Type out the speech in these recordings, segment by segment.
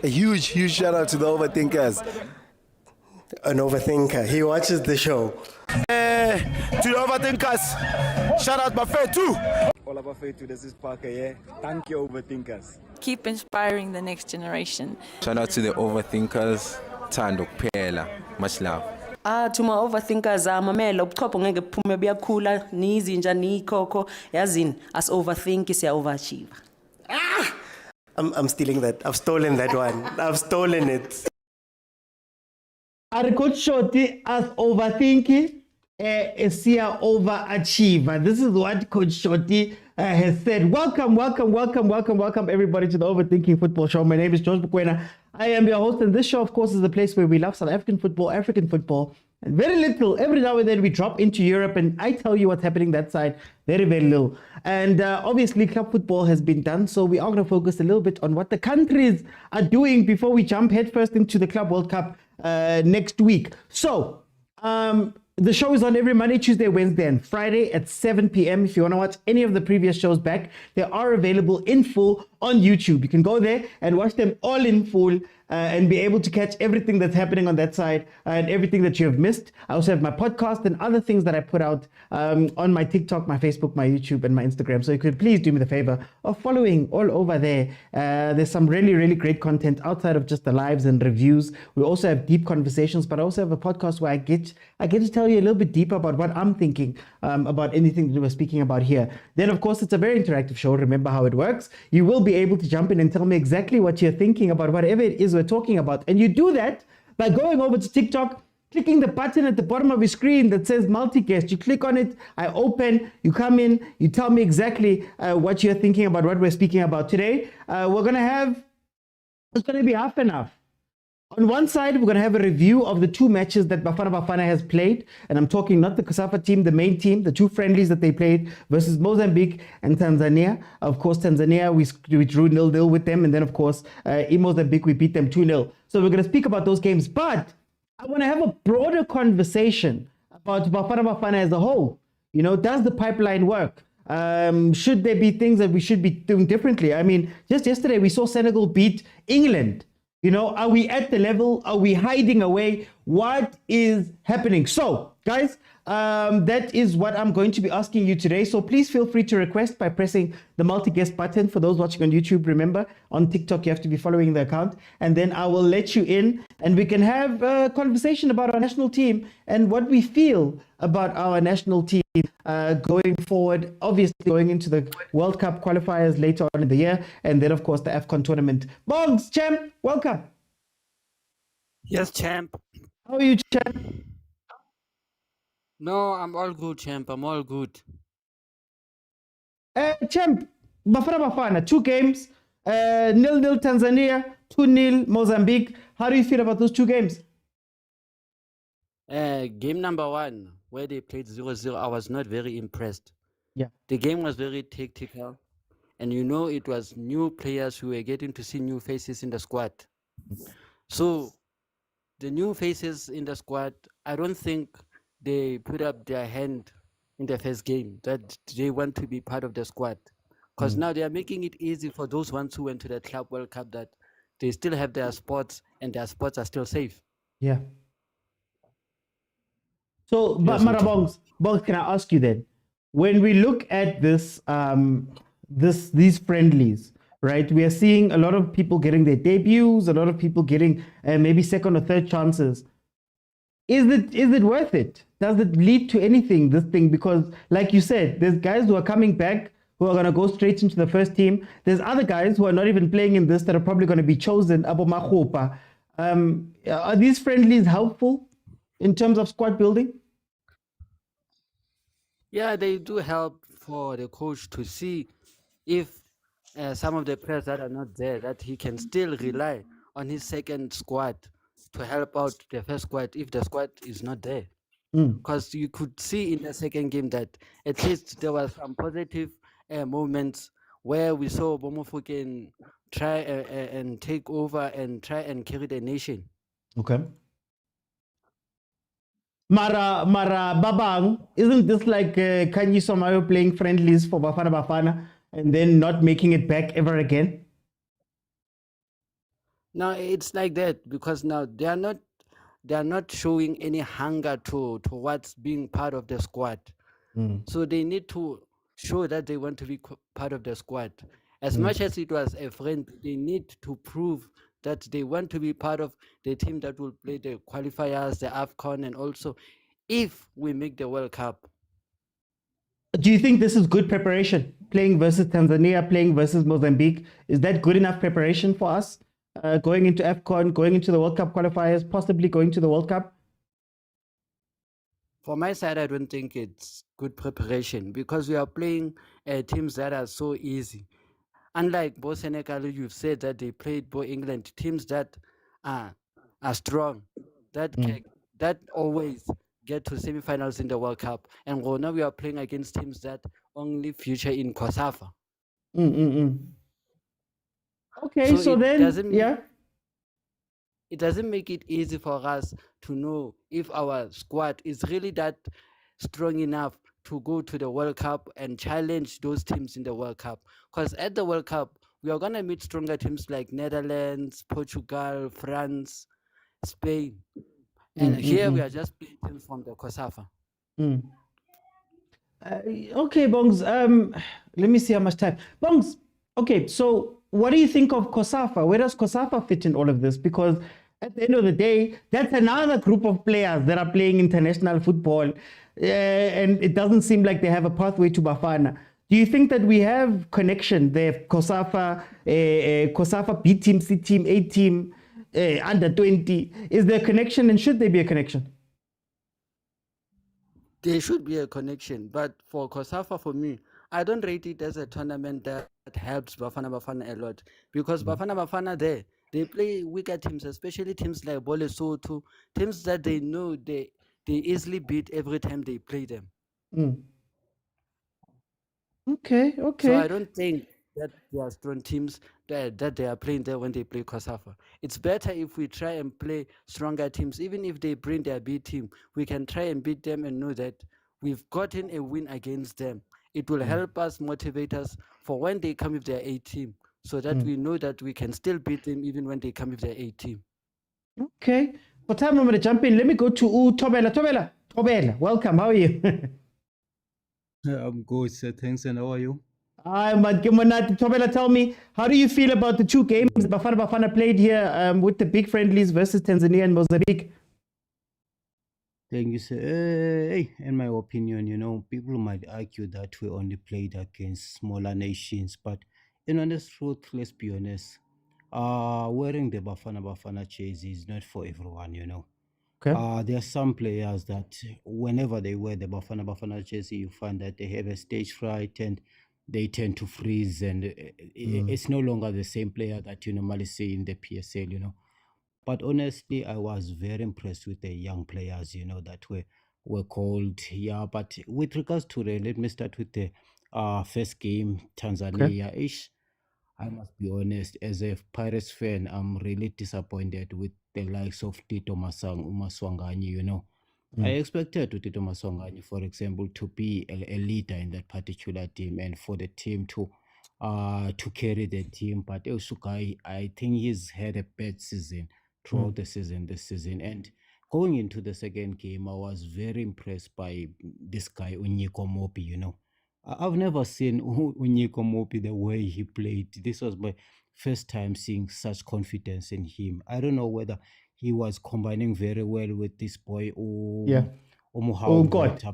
A huge shout out to the overthinkers. An overthinker. He watches the show. To the overthinkers, shout out Buffet too. All about Faith, this is Parker, yeah. Thank you, overthinkers. Keep inspiring the next generation. Shout out to the overthinkers. Tando Pela. Much love. To my overthinkers, mamela ubuchopho ngeke kuphume buyakhula nizinja nikhokho yazini as overthink is overachieve. I'm stealing that. I've stolen that one. I've stolen it. Coach Shorty as overthinking is here overachiever. This is what Coach Shorty has said. Welcome everybody to the Overthinking Football Show. My name is George Mokwena. I am your host, and this show, of course, is the place where we love South African football, African football, and very little. Every now and then we drop into Europe, and I tell you what's happening that side. Very little. And obviously, club football has been done, so we are going to focus a little bit on what the countries are doing before we jump headfirst into the Club World Cup next week. So, the show is on every Monday, Tuesday, Wednesday, and Friday at 7 p.m. If you want to watch any of the previous shows back, they are available in full on YouTube. You can go there and watch them all in full and be able to catch everything that's happening on that side and everything that you have missed. I also have my podcast and other things that I put out on my TikTok, my Facebook, my YouTube, and my Instagram. So you could please do me the favor of following all over there. There's some really great content outside of just the lives and reviews. We also have deep conversations, but I also have a podcast where I get to tell you a little bit deeper about what I'm thinking about anything that we're speaking about here. Then, of course, it's a very interactive show. Remember how it works. You will be able to jump in and tell me exactly what you're thinking about whatever it is we're talking about. And you do that by going over to TikTok, clicking the button at the bottom of your screen that says multicast. You click on it, I open, you come in, you tell me exactly what you're thinking about what we're speaking about today. It's going to be half and half. On one side, we're going to have a review of the two matches that Bafana Bafana has played. And I'm talking not the CASAFA team, the main team, the two friendlies that they played versus Mozambique and Tanzania. Of course, Tanzania, we drew 0-0 with them. And then, of course, in Mozambique, we beat them 2-0. So we're going to speak about those games. But I want to have a broader conversation about Bafana Bafana as a whole. You know, does the pipeline work? Should there be things that we should be doing differently? I mean, just yesterday, we saw Senegal beat England. You know, are we at the level? Are we hiding away? What is happening? So, guys, that is what I'm going to be asking you today. So please feel free to request by pressing the multi-guest button. For those watching on YouTube, remember, on TikTok, you have to be following the account. And then I will let you in and we can have a conversation about our national team and what we feel about our national team going forward, obviously going into the World Cup qualifiers later on in the year. And then, of course, the AFCON tournament. Boggs, champ, welcome. Yes, champ. How are you, champ? No, I'm all good, champ. I'm all good. Champ, Bafana Bafana, 2 games, 0-0 Tanzania, 2-0 Mozambique. How do you feel about those 2 games? Game number 1, where they played 0-0, I was not very impressed. Yeah. The game was very tactical. And you know, it was new players who were getting to see new faces in the squad. So, the new faces in the squad, I don't think they put up their hand in the first game that they want to be part of the squad. Because now they are making it easy for those ones who went to the Club World Cup that they still have their spots and their spots are still safe. Yeah. So, but Bongs, can I ask you then, when we look at this, these friendlies, right? We are seeing a lot of people getting their debuts, a lot of people getting maybe second or third chances. Is it worth it? Does it lead to anything, this thing? Because like you said, there's guys who are coming back who are going to go straight into the first team. There's other guys who are not even playing in this that are probably going to be chosen. Are these friendlies helpful in terms of squad building? Yeah, they do help for the coach to see if some of the players that are not there, that he can still rely on his second squad to help out the first squad if the squad is not there. Because you could see in the second game that at least there was some positive moments where we saw Bomofuken try and take over and try and carry the nation. Okay. Mara Babang, isn't this like Khanye Somayo playing friendlies for Bafana Bafana and then not making it back ever again? Now it's like that because now they are not showing any hunger towards being part of the squad. So they need to show that they want to be part of the squad. As much as it was a friend, they need to prove that they want to be part of the team that will play the qualifiers, the AFCON, and also if we make the World Cup. Do you think this is good preparation? Playing versus Tanzania, playing versus Mozambique, is that good enough preparation for us? Going into AFCON, going into the World Cup qualifiers, possibly going to the World Cup? For my side, I don't think it's good preparation because we are playing teams that are so easy. Unlike both Senegal, you've said that they played both England, teams that are strong, that that always get to semi-finals in the World Cup. And now we are playing against teams that only feature in COSAFA. Okay, so it then, doesn't yeah. it doesn't make it easy for us to know if our squad is really that strong enough to go to the World Cup and challenge those teams in the World Cup. Because at the World Cup, we are going to meet stronger teams like Netherlands, Portugal, France, Spain. And here we are just playing teams from the COSAFA. Okay, Bongs. Let me see how much time. Bongs, okay, so what do you think of COSAFA? Where does COSAFA fit in all of this? Because at the end of the day, that's another group of players that are playing international football, and it doesn't seem like they have a pathway to Bafana. Do you think that we have connection there? COSAFA B team, C team, A team, under 20. Is there a connection, and should there be a connection? There should be a connection, but for COSAFA, for me, I don't rate it as a tournament that helps Bafana Bafana a lot because Bafana Bafana they play weaker teams, especially teams like Soweto, teams that they know they easily beat every time they play them. Okay. So I don't think that there are strong teams that they are playing there when they play COSAFA. It's better if we try and play stronger teams. Even if they bring their B team, we can try and beat them and know that we've gotten a win against them. It will help us, motivate us for when they come with their A team, so that we know that we can still beat them even when they come with their A team. Okay. For time, I'm going to jump in. Let me go to Tobela. Tobela, welcome. How are you? I'm good, sir. Thanks. And how are you? Tobela, tell me, how do you feel about the two games Bafana Bafana played here with the big friendlies versus Tanzania and Mozambique? Thank you, sir. Hey, in my opinion, people might argue that we only played against smaller nations, but the truth, let's be honest, wearing the Bafana Bafana jersey is not for everyone. Okay. There are some players that whenever they wear the Bafana Bafana jersey, you find that they have a stage fright and they tend to freeze, and it's no longer the same player that you normally see in the PSL. But honestly, I was very impressed with the young players, that were called. Yeah, but with regards to let me start with the first game, Tanzania-ish. I must be honest, as a Pirates fan, I'm really disappointed with the likes of Tito Maswanganyi. I expected Tito Maswanganyi, for example, to be a leader in that particular team and for the team to carry the team. But Osukai, I think he's had a bad season throughout the season, this season. And going into the second game, I was very impressed by this guy, Unyiko Mopi, I've never seen Unyiko Mopi the way he played. This was my first time seeing such confidence in him. I don't know whether he was combining very well with this boy, God.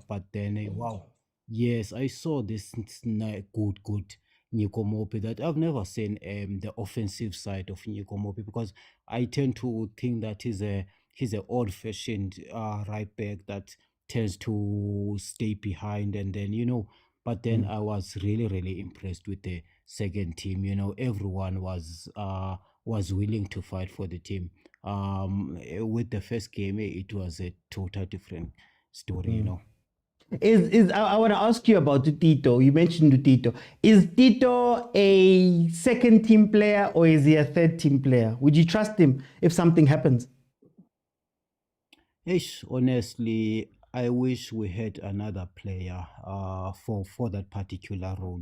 But then, wow. Yes, I saw this good Nyiko Mopi that I've never seen the offensive side of Nyiko Mopi, because I tend to think that he's a old-fashioned right back that tends to stay behind, and then but then I was really, really impressed with the second team. Everyone was willing to fight for the team. With the first game, it was a total different story. I want to ask you about Tito. You mentioned Tito. Is Tito a second team player or is he a third team player? Would you trust him if something happens? Yes, honestly, I wish we had another player for that particular role.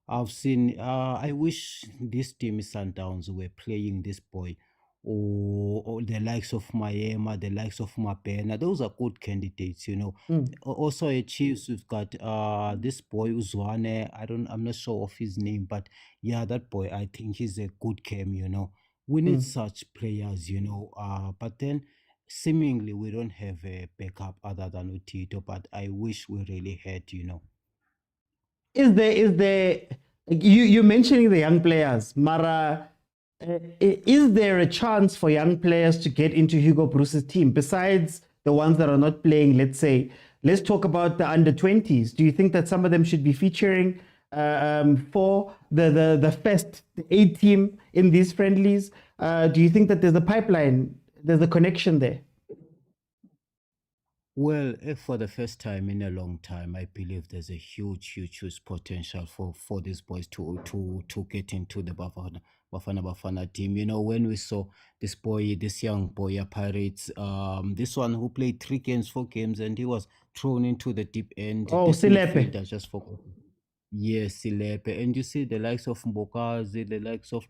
I've seen. I wish this team Sundowns were playing this boy or the likes of Mayema, the likes of Mabena. Those are good candidates, you know. Also at Chiefs, we've got this boy Uzwane. I'm not sure of his name, but yeah, that boy, I think he's a good cam, you know. We need such players, you know. But then seemingly we don't have a backup other than Utito, but I wish we really had, you know. Is there you mentioning the young players, Mara? Is there a chance for young players to get into Hugo Bruce's team besides the ones that are not playing? Let's say, let's talk about the under-20s. Do you think that some of them should be featuring for the first A team in these friendlies? Do you think that there's a pipeline, there's a connection there? Well, if for the first time in a long time, I believe there's a huge potential for these boys to get into the Bafana team. You know, when we saw this young boy, Pirates, this one who played 3 games, 4 games, and he was thrown into the deep end. Oh, This Silepe. midfielder, just forgot. Yes, Silepe. And you see the likes of Mbokazi, the likes of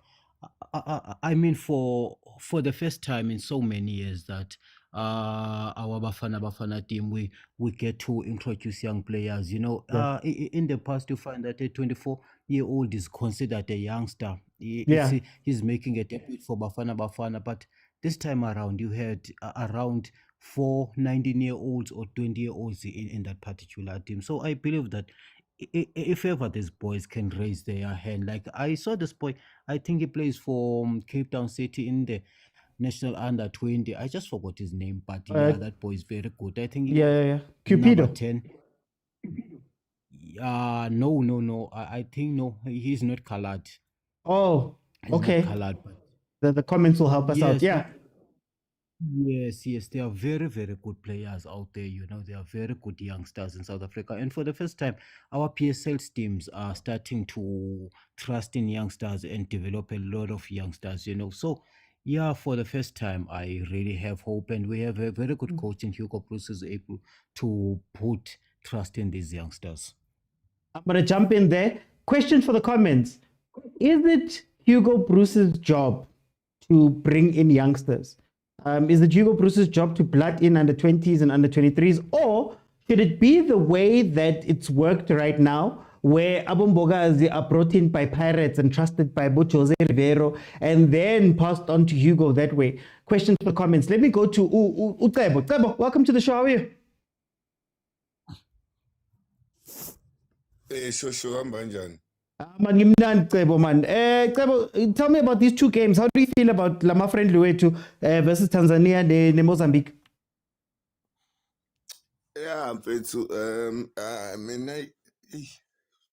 I mean, for the first time in so many years that our Bafana team, we get to introduce young players. You know, in the past, you find that a 24-year-old is considered a youngster. He's making a debut for Bafana, but this time around, you had around 4 19-year-olds or 20-year-olds in that particular team. So I believe that if ever these boys can raise their hand, like I saw this boy, I think he plays for Cape Town City in the national under 20. I just forgot his name, but yeah, that boy is very good. I think Cupido. number 10. No. I think no, he's not colored. Oh, He's okay. not colored, but The comments will help us out. Yeah. Yes, they are very good players out there. You know, they are very good youngsters in South Africa. And for the first time, our PSL teams are starting to trust in youngsters and develop a lot of youngsters, you know. So, yeah, for the first time, I really have hope. And we have a very good coach in Hugo Bruce is able to put trust in these youngsters. I'm going to jump in there. Question for the comments. Is it Hugo Bruce's job to bring in youngsters? Is it Hugo Bruce's job to blood in under 20s and under 23s? Or should it be the way that it's worked right now, where Abombogazi are brought in by Pirates and trusted by Jose Rivero and then passed on to Hugo that way? Question for the comments. Let me go to Ucebo. Cebo, welcome to the show. How are you? Hey, sure, I'm Banjan. Man, Cebo, man. Cebo, tell me about these 2 games. How do you feel about Lama Friendly Way versus Tanzania and Mozambique? Yeah, Pitso. I mean, it's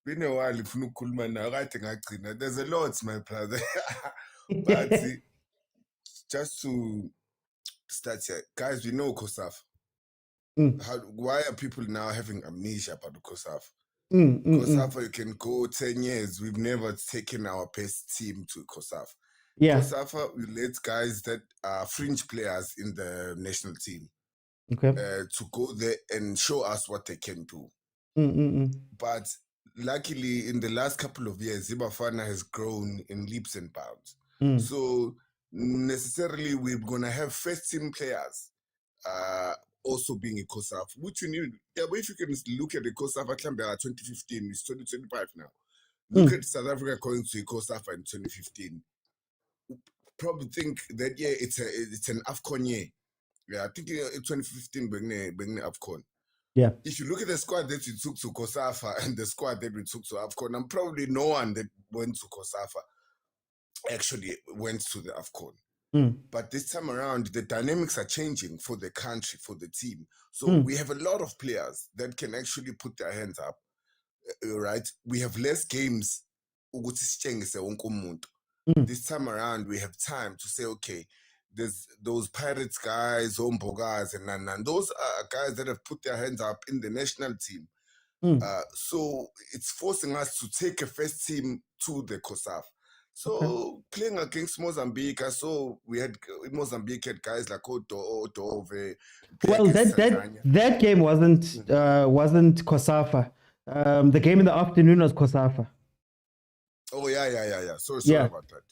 been a while if you cool man now. I think there's a lot, my brother. But just to start here, guys, we know COSAF. Why are people now having amnesia about the COSAF? COSAF, you can go 10 years. We've never taken our best team to COSAF. Yeah. COSAF, we let guys that are fringe players in the national team to go there and show us what they can do. But luckily, in the last couple of years, Bafana has grown in leaps and bounds. So necessarily, we're going to have first team players also being a COSAF, which you need. Yeah, but if you can look at the COSAF, 2015, it's 2025 now. Look at South Africa going to a COSAF in 2015. Probably think that it's an AFCON year. Yeah, I think in 2015 being AFCON. Yeah. If you look at the squad that we took to COSAFA and the squad that we took to AFCON, and probably no one that went to COSAFA actually went to the AFCON. But this time around, the dynamics are changing for the country, for the team. So we have a lot of players that can actually put their hands up, right? We have less games. This time around, we have time to say, okay, there's those Pirates guys, Ombogas, and those are guys that have put their hands up in the national team. So it's forcing us to take a first team to the COSAF. So playing against Mozambique, I saw we had Mozambique had guys like Dove. Well, that game wasn't COSAFA. The game in the afternoon was COSAFA. Oh yeah. Sorry about that.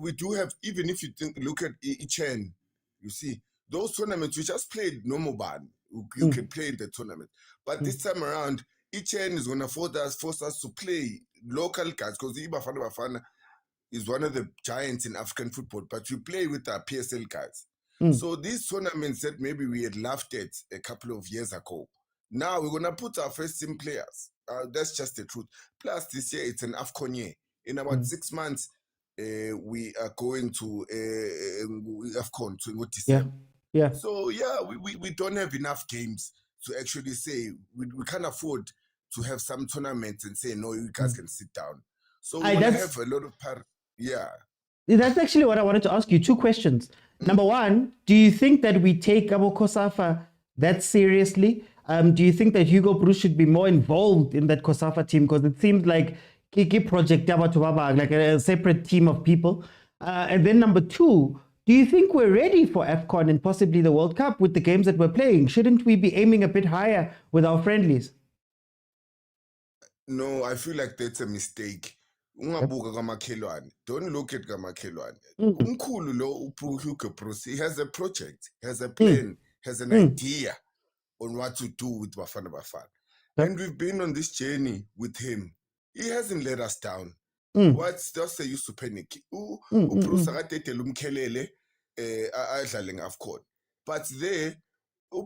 we do have, even if you look at Ichen, you see, those tournaments, we just played normal ban. You can play in the tournament. But this time around, Ichen is going to force us to play local guys, because the Bafana Bafana is one of the giants in African football, but we play with our PSL guys. So these tournaments that maybe we had laughed at a couple of years ago, now we're going to put our first team players. That's just the truth. Plus, this year it's an khanye. In about 6 months, we are going to AFCON to December. Yeah. So yeah, we don't have enough games to actually say we can't afford to have some tournaments and say no, you guys can sit down. So we have a lot of That's actually what I wanted to ask you. 2 questions. Number one, do you think that we take Abo COSAFA that seriously? Do you think that Hugo Bruce should be more involved in that COSAFA team? Because it seems like Kiki Project like a separate team of people. And then number 2, do you think we're ready for AFCON and possibly the World Cup with the games that we're playing? Shouldn't we be aiming a bit higher with our friendlies? No, I feel like that's a mistake. Don't look at kamakhelwane. Umkhulu lo Hugo Bruce, he has a project, has a plan, has an idea on what to do with Bafana Bafana. And we've been on this journey with him. He hasn't let us down. What's just they used to panic? Bruce but there,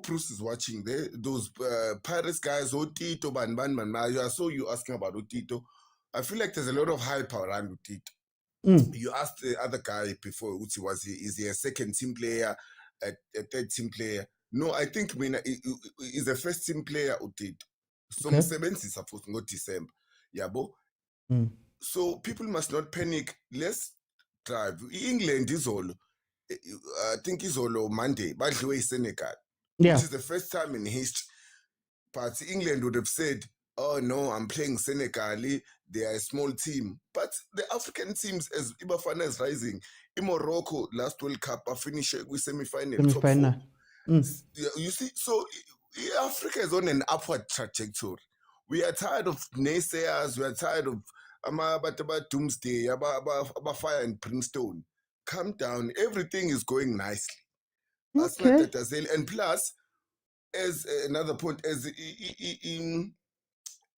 Bruce is watching there. Those Paris guys, Tito, Ban, I saw you asking about Tito. I feel like there's a lot of hype around Tito. You asked the other guy before, is he a second team player, a third team player? No, I think he's a first team player. So Mosebenzi is supposed to go December. So people must not panic. Let's drive. England is all. I think it's all Monday. By the way, Senegal, which is the first time in history. But England would have said, "Oh no, I'm playing Senegal. They are a small team." But the African teams, as Bafana is rising, in Morocco last World Cup, I finished with semi-final. Top 4. You see, so Africa is on an upward trajectory. We are tired of naysayers. We are tired of about doomsday, about fire and brimstone. Calm down. Everything is going nicely. And plus, as another point, as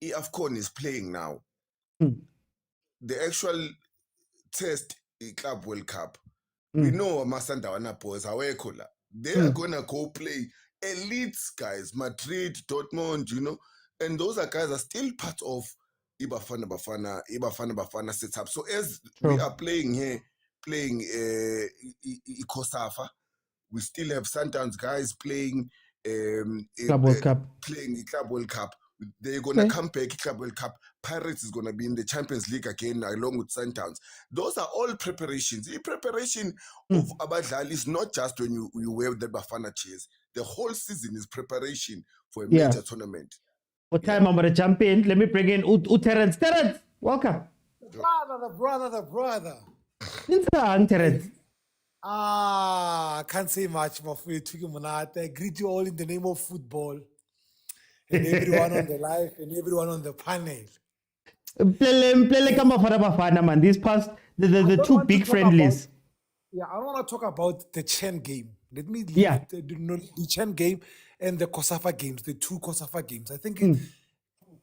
AFCON is playing now, the actual test Club World Cup, we know Masandawana boys are they are gonna go play elites guys, Madrid, Dortmund, and those are guys are still part of Bafana Bafana setup. So as we are playing here, playing COSAFA, we still have Sundowns guys playing Club World Cup. Playing the Club World Cup. They're gonna come back Club World Cup. Pirates is gonna be in the Champions League again, along with Sundowns. Those are all preparations. The preparation of Abadlal is not just when you wear the Bafana cheers. The whole season is preparation for a major tournament. What time I'm gonna jump in? Let me bring in Terence. Terence, welcome. The brother. Terence. Can't say much, Mafuyethuki. I greet you all in the name of football. And everyone on the live and everyone on the panel. Man. These past the 2 big friendlies. I don't want to talk about the Chen game. Let me leave the Chen game and the COSAFA games, the 2 COSAFA games. I think, the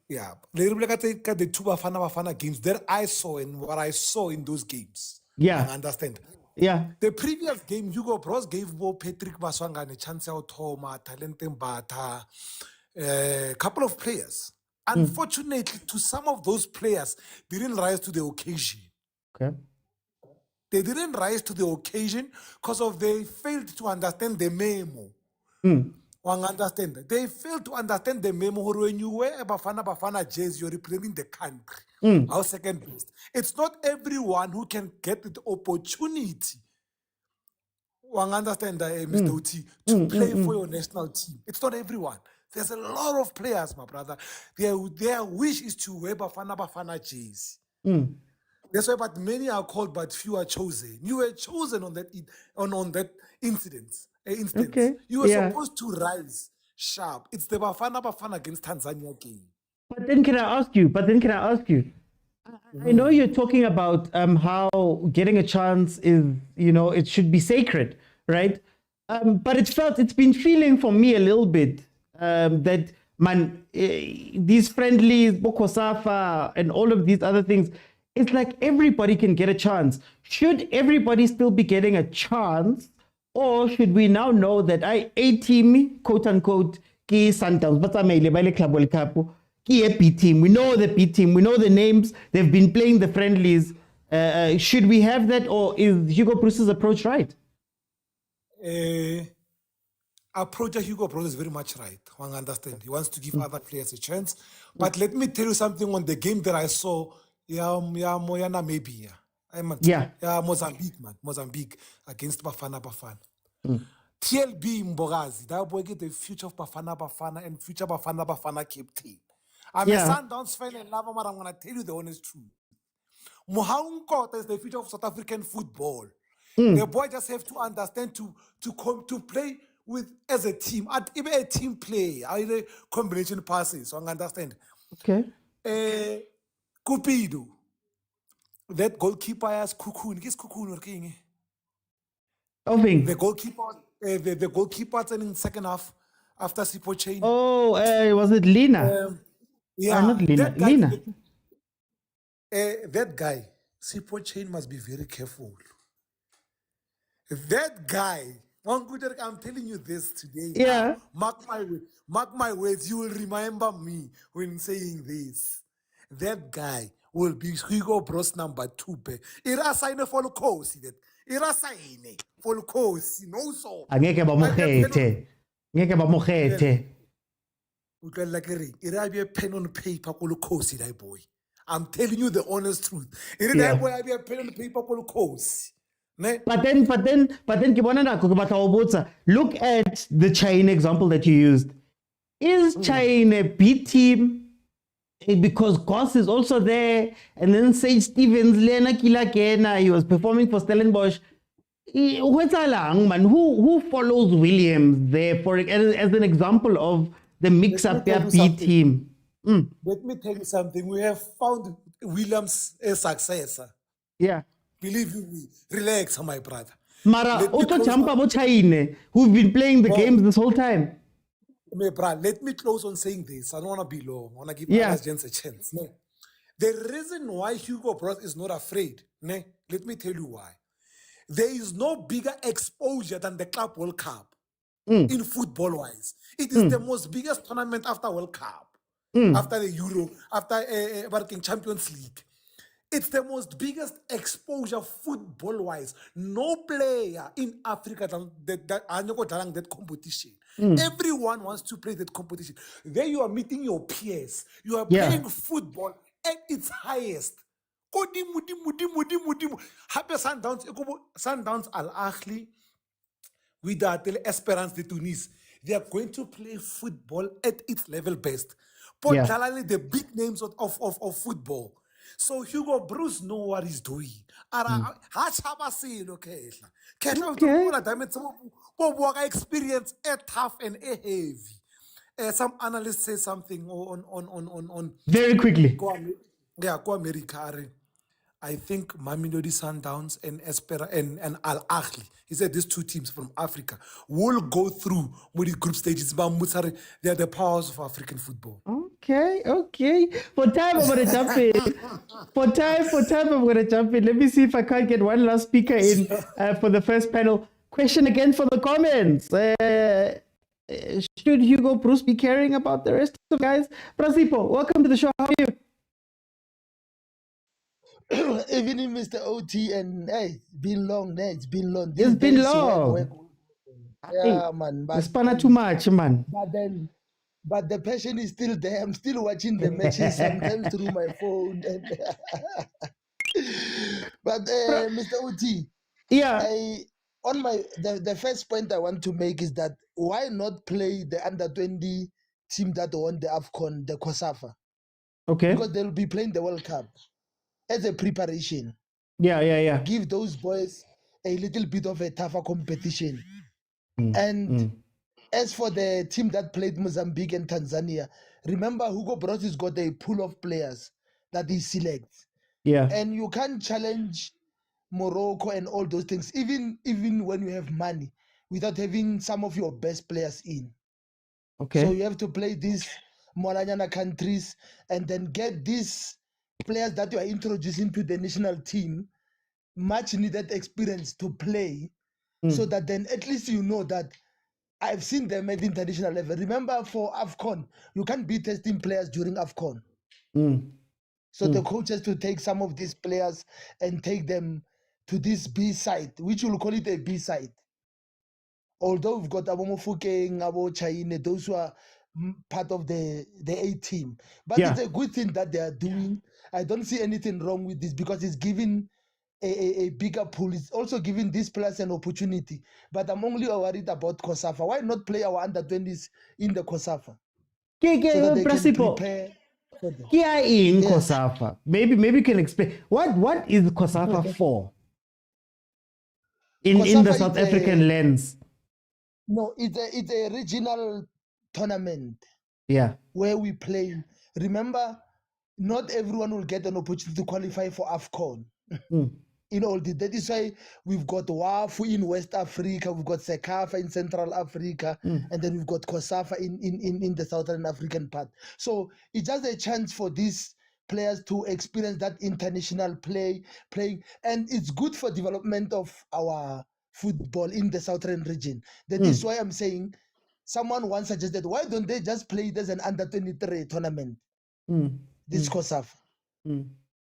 2 Bafana games that I saw and what I saw in those games. I understand. The previous game, Hugo Bros gave Patrick Maswanga a chance out Toma, Talentin Bata, a couple of players. Unfortunately, to some of those players, they didn't rise to the occasion. They didn't rise to the occasion because they failed to understand the memo. Understand that? They failed to understand the memo. When you wear a Bafana jersey, you're representing the country. Our second best. It's not everyone who can get the opportunity. Understand that, Mr. Uti, to play for your national team. It's not everyone. There's a lot of players, my brother. Their wish is to wear Bafana jersey. That's why, but many are called, but few are chosen. You were chosen on that instance. You were supposed to rise sharp. It's the Bafana against Tanzania game. But then can I ask you? I know you're talking about how getting a chance is, it should be sacred, right? But it's been feeling for me a little bit that, man, these friendlies, Bokosafa, and all of these other things, it's like everybody can get a chance. Should everybody still be getting a chance, or should we now know that A team, quote unquote, ki Sundowns, but Club World Cup, ki a B team. We know the B team. We know the names. They've been playing the friendlies. Should we have that, or is Hugo Bruce's approach right? Approach of Hugo Bruce is very much right. One understand. He wants to give other players a chance. But let me tell you something on the game that I saw. Namibia. Mozambique, man. Mozambique against Bafana Bafana. TLB Mbogazi, that boy get the future of Bafana Bafana and future Bafana Bafana captain. I'm a Sundowns fan and love him, but I'm going to tell you the honest truth. Motaung CAF is the future of South African football. The boy just have to understand to play with as a team, even a team play, either combination passes. So I understand. Okay. Cupido, that goalkeeper has Cocoon. He's Cocoon or King. The goalkeeper, the goalkeeper in second half after Sipo Chain. Oh, was it Lina? Not Lina. Lina. That guy, Sipo Chain must be very careful. That guy, I'm telling you this today. Yeah. Mark my words. You will remember me when saying this. That guy will be Hugo Bros number 2. Ira sign for Lukosi. Ira sign for Lukosi. No so. Angeke bamukhethe. Ngeke bamukhethe. Utlala kere. Ira be a pen on paper for Lukosi, that boy. I'm telling you the honest truth. Ira that boy be a pen on paper for Lukosi. But then, look at the China example that you used. Is China a B team because Goss is also there, and then Sage Stevens, Lena Kilakena, he was performing for Stellenbosch. Who follows Williams there for as an example of the mix-up their B team? Let me tell you something. We have found Williams a successor. Yeah. Believe me, relax, my brother. Mara, who've been playing the games this whole time. My brother, let me close on saying this. I don't want to be long. I want to give others gents a chance. The reason why Hugo Bros is not afraid, let me tell you why. There is no bigger exposure than the Club World Cup in football-wise. It is the most biggest tournament after World Cup, after the Euro, after Champions League. It's the most biggest exposure football-wise. No player in Africa that competition. Everyone wants to play that competition. There you are meeting your peers. You are playing football at its highest. Happy Sundowns Al-Ahly with the Esperance de Tunis. They are going to play football at its level best. Particularly the big names of football. So Hugo Bruce know what he's doing. Experience a tough and a heavy. Some analysts say something on very quickly. Go America. I think Mamelodi Sundowns and and Al Ahly. He said these two teams from Africa will go through with the group stages. They are the powers of African football. Okay. For time, I'm going to jump in. For time, I'm going to jump in. Let me see if I can't get one last speaker in for the first panel. Question again for the comments. Should Hugo Bruce be caring about the rest of the guys? Prasipo, welcome to the show. How are you? Evening, Mr. OT, and hey, it's been long. It's been long. It's been long. Yeah, man. It's too much, man. But the passion is still there. I'm still watching the matches sometimes through my phone. But Mr. OT, the first point I want to make is that why not play the under-20 team that won the AFCON, the COSAFA? Okay. Because they'll be playing the World Cup as a preparation. Yeah. Give those boys a little bit of a tougher competition. As for the team that played Mozambique and Tanzania, remember Hugo Bros has got a pool of players that he selects. Yeah. And you can't challenge Morocco and all those things, even when you have money, without having some of your best players in. Okay. So you have to play these Molanyana countries and then get these players that you are introducing to the national team, much needed experience to play, so that then at least you know that I've seen them at the international level. Remember, for AFCON, you can't be testing players during AFCON. So the coach has to take some of these players and take them to this B side, which we'll call it a B side. Although we've got Abo Mofokeng, Abo Chaine, those who are part of the A team. But it's a good thing that they are doing. I don't see anything wrong with this because it's giving a bigger pool. It's also giving these players an opportunity. But I'm only worried about COSAFA. Why not play our under-20s in the COSAFA? So that they can prepare for them. In COSAFA. Maybe you can explain. What is COSAFA for? In the South African lens. No, it's a regional tournament. Yeah. Where we play. Remember, not everyone will get an opportunity to qualify for AFCON. In all this. That is why we've got WAFU in West Africa, we've got CECAFA in Central Africa, and then we've got COSAFA in the Southern African part. So it's just a chance for these players to experience that international playing, and it's good for development of our football in the Southern region. That is why I'm saying, someone once suggested, why don't they just play it as an under-23 tournament? This COSAFA.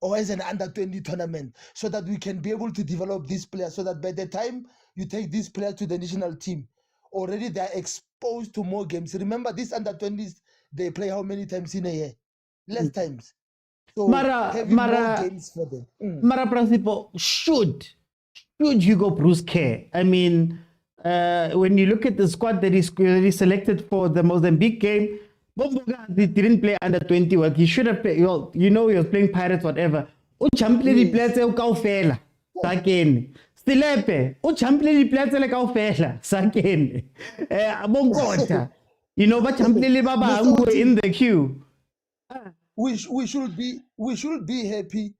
Or as an under-20 tournament, so that we can be able to develop these players, so that by the time you take these players to the national team, already they are exposed to more games. Remember, these under-20s, they play how many times in a year? Less times. So having more games for them. Mara Principal, should Hugo Bruce care? I mean, when you look at the squad that he selected for the Mozambique game, he didn't play under 20 work. He should have played. Well, he was playing Pirates, whatever. Champion players kaofela. Sakene. Stilepe. Champion players kaofela. Sakene. Abongota. But champion baba in the queue. We should be happy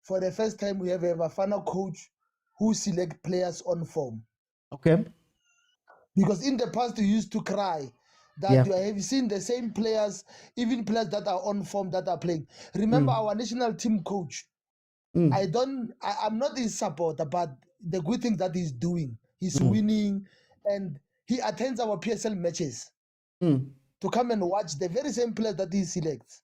for the first time we have a Bafana coach who select players on form. Okay. Because in the past you used to cry that you have seen the same players, even players that are on form that are playing. Remember our national team coach. I'm not his supporter, but the good thing that he's doing, he's winning, and he attends our PSL matches to come and watch the very same players that he selects.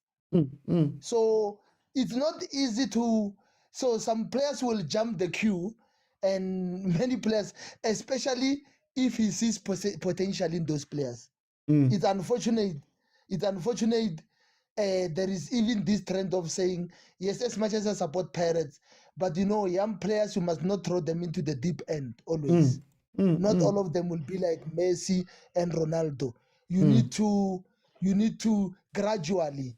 So it's not easy to. So some players will jump the queue, and many players, especially if he sees potential in those players. It's unfortunate. There is even this trend of saying, yes, as much as I support Pirates, but young players, you must not throw them into the deep end always. Not all of them will be like Messi and Ronaldo. You need to gradually,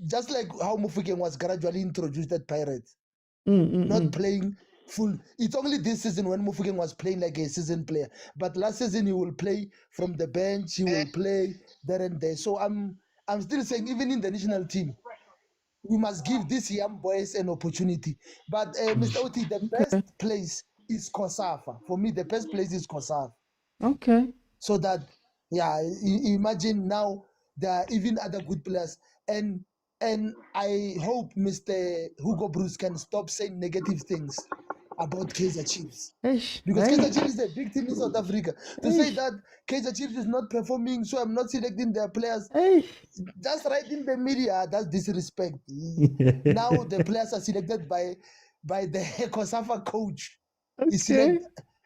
just like how Mofokeng was gradually introduced at Pirates, not playing full. It's only this season when Mofokeng was playing like a season player. But last season he will play from the bench. He will play there and there. So I'm still saying, even in the national team, we must give these young boys an opportunity. But Mr. Oti, the best place is COSAFA. For me, the best place is COSAFA. Okay. So that, imagine now there are even other good players. And I hope Mr. Hugo Bruce can stop saying negative things about Kaizer Chiefs. Because Kaizer Chiefs is a big team in South Africa. To say that Kaizer Chiefs is not performing, so I'm not selecting their players, just right in the media, that's disrespect. Now the players are selected by the COSAFA coach.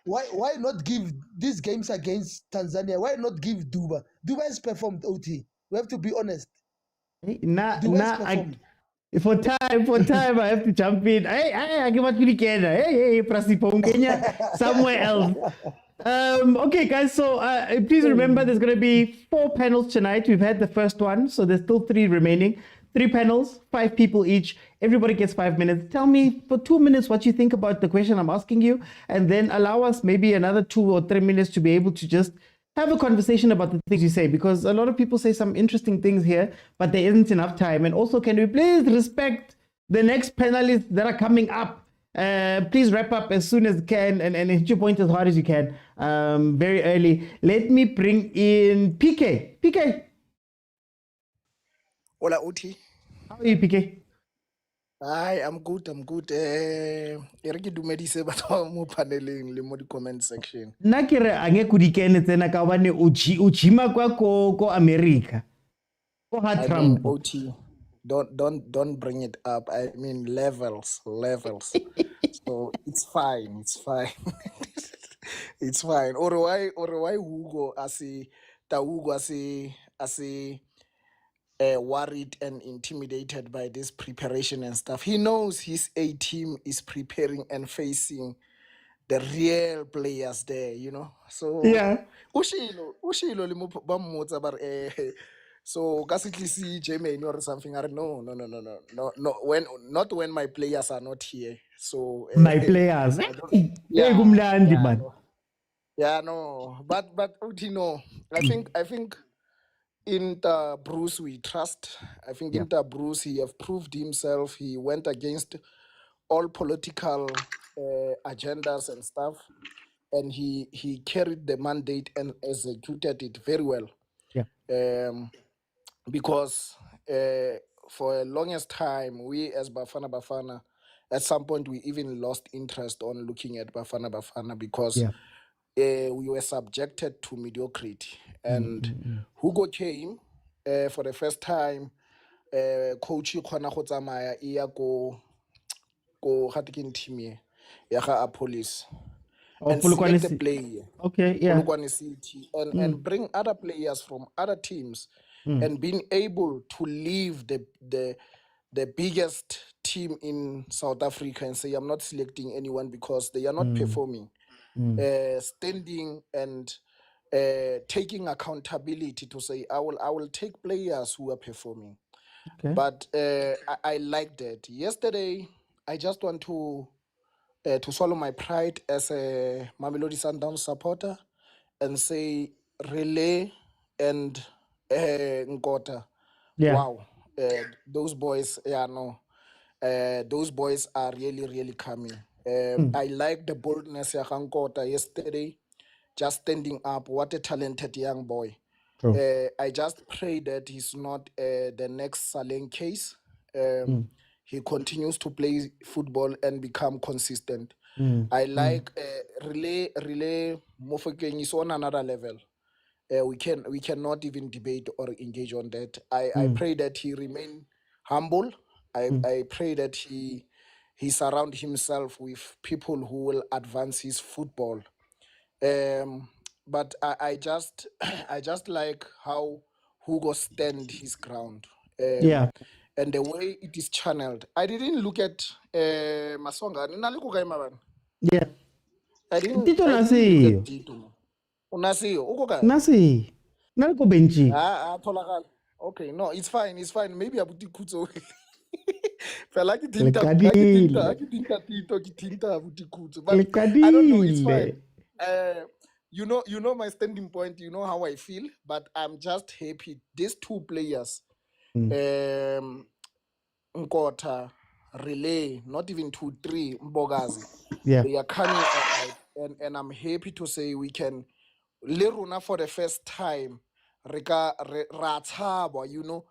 Why not give these games against Tanzania? Why not give Duba? Duba has performed, OT. We have to be honest. For time, I have to jump in. I give it to Kenya. Hey, Prasipo Kenya, somewhere else. Okay, guys. So please remember, there's going to be 4 panels tonight. We've had the first one, so there's still 3 remaining. 3 panels, 5 people each. Everybody gets 5 minutes. Tell me for 2 minutes what you think about the question I'm asking you, and then allow us maybe another 2 or 3 minutes to be able to just have a conversation about the things you say, because a lot of people say some interesting things here, but there isn't enough time. And also, can we please respect the next panelists that are coming up. Please wrap up as soon as you can and hit your point as hard as you can. Very early. Let me bring in PK. PK. Hola, Uti. How are you, PK? Hi, I'm good. Eriki dumedise batho mo paneleng le mo di comment section. Nna ke re ange kudikene tsena ka bane o jima kwa ko America. Ko ha Trump. OT, don't bring it up. I mean levels. So it's fine. It's fine. Or why Hugo worried and intimidated by this preparation and stuff. He knows his A team is preparing and facing the real players there, you know. So yeah. Ushilo le mo ba mmotsa ba re so ka se tlisi Germany or something. I no. When my players are not here. So my players. Yeah, no. But you know, I think Inter Bruce we trust. I think Inter Bruce, he have proved himself. He went against all political agendas and stuff, and he carried the mandate and executed it very well. Yeah. Because for the longest time, we as Bafana Bafana, at some point we even lost interest on looking at Bafana Bafana because we were subjected to mediocrity. And Hugo came for the first time. Coach khona go tsamaya iya ko Hatikin team ya ga Police and select the player. Okay, yeah. City and bring other players from other teams and being able to leave the biggest team in South Africa and say I'm not selecting anyone because they are not performing. Standing and taking accountability to say I will take players who are performing. Okay. But I like that. Yesterday, I just want to swallow my pride as a Mamelodi Sundowns supporter and say Relay and Nkota. Yeah. Wow, those boys. Yeah, no. Those boys are really coming. I like the boldness of Nkota yesterday, just standing up. What a talented young boy. I just pray that he's not the next Saleng case. He continues to play football and become consistent. I like Relay Mofokeng is on another level. We cannot even debate or engage on that. I pray that he remain humble. I pray that he surround himself with people who will advance his football. But I just like how Hugo stand his ground. And the way it is channeled. I didn't look at Masonga. Yeah. I didn't Tito look nasi. at Tito. Unasiyo, uko ka? Nasi. Naliko benchi. Tholakala. Okay, no, it's fine. Maybe abuti kutso. Fela ke tinta abuti kutso. But I don't know, it's fine. You know my standing point, you know how I feel, but I'm just happy. These two players, Nkota, Relay, not even 2-3, Mbogazi, they are coming out, and I'm happy to say we can, Leruna for the first time, Ratsaba, you know,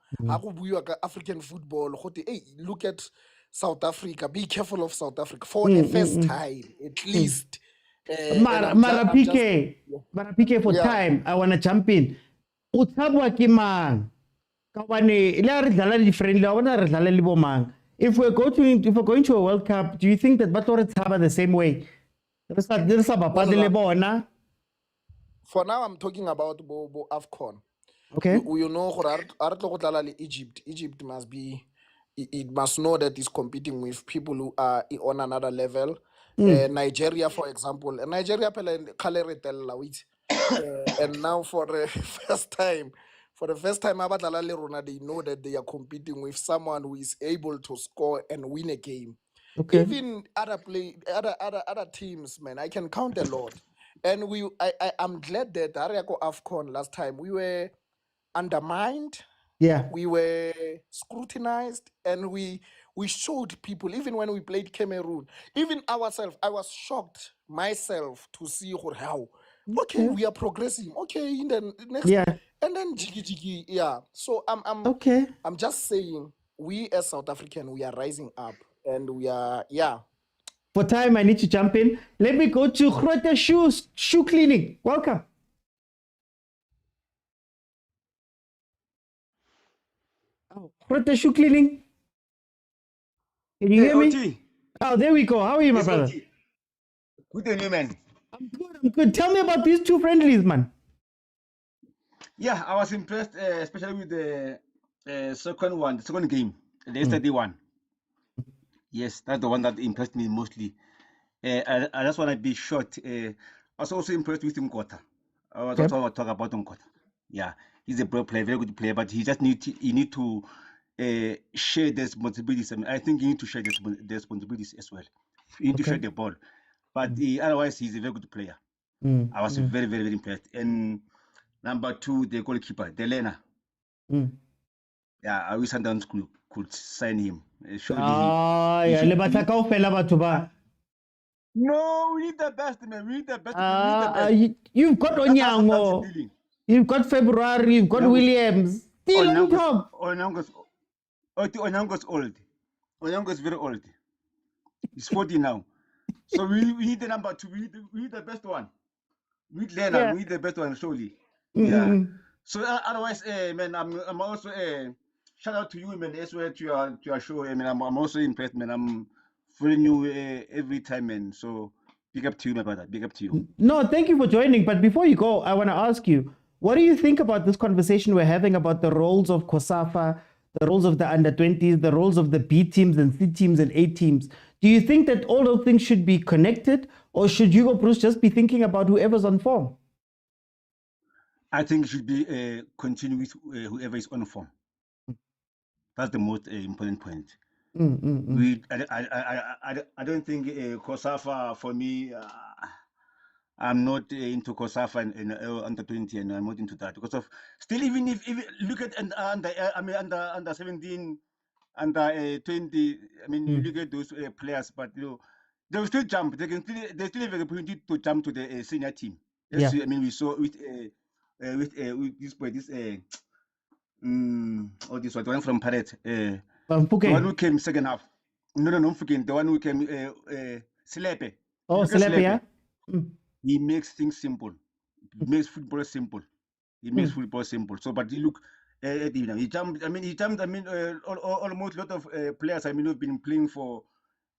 African football, hey, look at South Africa, be careful of South Africa for the first time, at least. Mara PK for time I want to jump in. Utabwa ki mang kawane ile re dlala differently I want to dlala le bo mang. If we're going to a World Cup, do you think that batho re tshaba the same way? Re sa bapadi le bona. For now I'm talking about bo AFCON. Okay. You know Egypt must be, it must know that it's competing with people who are on another level. Nigeria, for example, Nigeria and now for the first time, they know that they are competing with someone who is able to score and win a game. Okay. Even other teams, man, I can count a lot. And I'm glad that Ariako AFCON last time we were undermined. Yeah. We were scrutinized and we We showed people, even when we played Cameroon, even ourselves, I was shocked myself to see how, okay, we are progressing. Okay, in the next, and then jiggy, yeah. So I'm just saying, we as South African, we are rising up, and we are, yeah. For time, I need to jump in. Let me go to Grote Shoe Cleaning. Welcome. Grote Shoe Cleaning. Can you hear me? Oh, there we go. How are you, my brother? Good on you, man. I'm good. Tell me about these two friendlies, man. Yeah, I was impressed, especially with the second game, the yesterday one. Yes, that's the one that impressed me mostly. I just want to be short. I was also impressed with Nkota. I was also want to talk about Nkota. Yeah, he's a pro player, very good player, but he just need to share the responsibilities. I mean, I think you need to share the responsibilities as well. You need to share the ball, but otherwise he's a very good player. I was very, very, very impressed. And number 2, the goalkeeper, Delena. Yeah, I wish Sundowns could sign him. Surely. No, we need the best, man. We need the best. You've got Onyango. You've got February. You've got Williams. Still on top. Onyango's old. Onyango's very old. He's 40 now. So we need the number 2. We need the best one. We need Lena. We need the best one, surely. Yeah. So otherwise, man, I'm also shout out to you, man, as well to your show. I mean, I'm also impressed, man. I'm following you every time, man. So big up to you, my brother. Big up to you. No, thank you for joining. But before you go, I want to ask you, what do you think about this conversation we're having about the roles of COSAFA, the roles of the under-20s, the roles of the B teams and C teams and A teams? Do you think that all those things should be connected, or should Hugo Bruce just be thinking about whoever's on form? I think it should be continue with whoever is on form. That's the most important point. I don't think COSAFA, for me, I'm not into COSAFA and under 20, and I'm not into that because of still, even if look at under 17, under 20. I mean, you look at those players, but they will still jump. They still have the opportunity to jump to the senior team. Yes, I mean, we saw with this boy, this this one, the one from Parrot, the one who came second half. No, the one who came Slepe. Oh, Slepe, yeah. He makes things simple. He makes football simple. He makes football simple. So, but you look at him now. He jumped. Almost a lot of players. Who've been playing for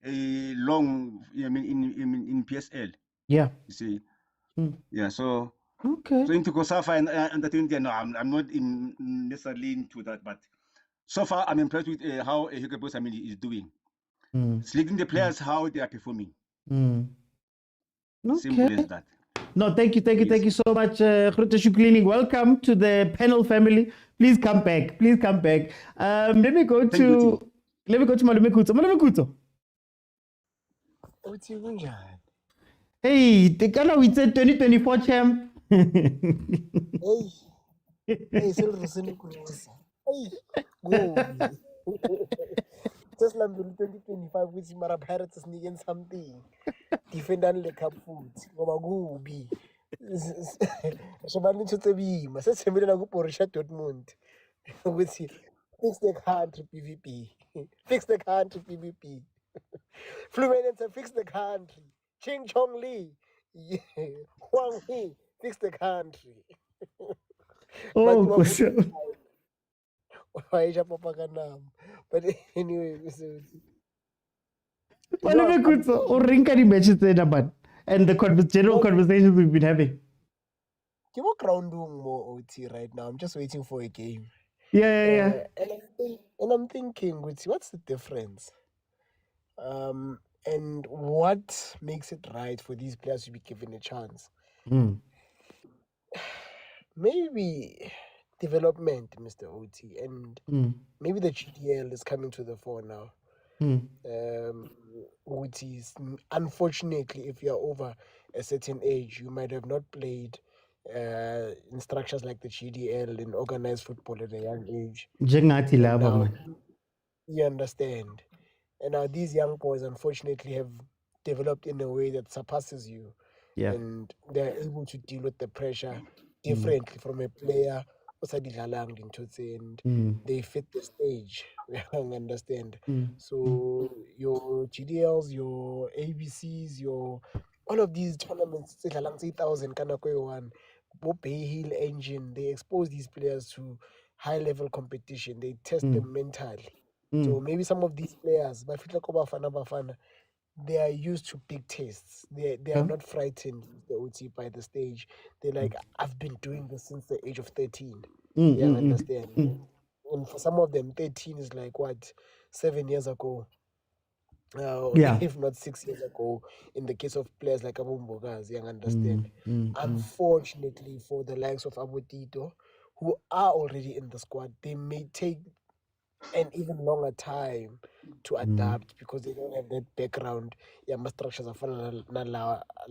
a long. In PSL. Yeah. You see. Yeah. So. Okay. So into COSAFA and under 20, no, I'm not necessarily into that. But so far, I'm impressed with how Hugo Bruce is doing. Selecting the players how they are performing. Okay. Simple as that. No, thank you so much, Grote Shoe Cleaning. Welcome to the panel family. Please come back. Let me go to Malume Kuto. Hey, the Ghana we said 2024 champ. Hey, Silver Kurosa. Hey, go. Just like 2025, which Mara Pirates is needing something. Defender the cup food. Go be. So, I need to be. My sister made a good Borussia Dortmund. With fix the country PVP. Fix the country PVP. Fluminense fix the country. Ching Chong Lee. Huang He fix the country. Oh, but anyway, and the general conversations we've been having. Can we ground more OT right now? I'm just waiting for a game. Yeah. And I'm thinking, what's the difference? And what makes it right for these players to be given a chance? Maybe development, Mr. OT, and maybe the GDL is coming to the fore now. Which is, unfortunately, if you're over a certain age, you might have not played in structures like the GDL in organized football at a young age. You understand? And now these young boys, unfortunately, have developed in a way that surpasses you. Yeah. And they're able to deal with the pressure differently from a player and they fit the stage. I understand. So your GDLs, your ABCs, your all of these tournaments, 3,000 one, Bay Hill engine, they expose these players to high level competition. They test them mentally. So maybe some of these players, Bafana Bafana, they are used to big tests. They are not frightened, the OT, by the stage. They're like, I've been doing this since the age of 13. Yeah, I understand. And for some of them, 13 is like what, 7 years ago. If not 6 years ago, in the case of players like Abumbogas, you understand. Unfortunately, for the likes of Abotito, who are already in the squad, they may take an even longer time to adapt because they don't have that background. Yeah, structures are Bafana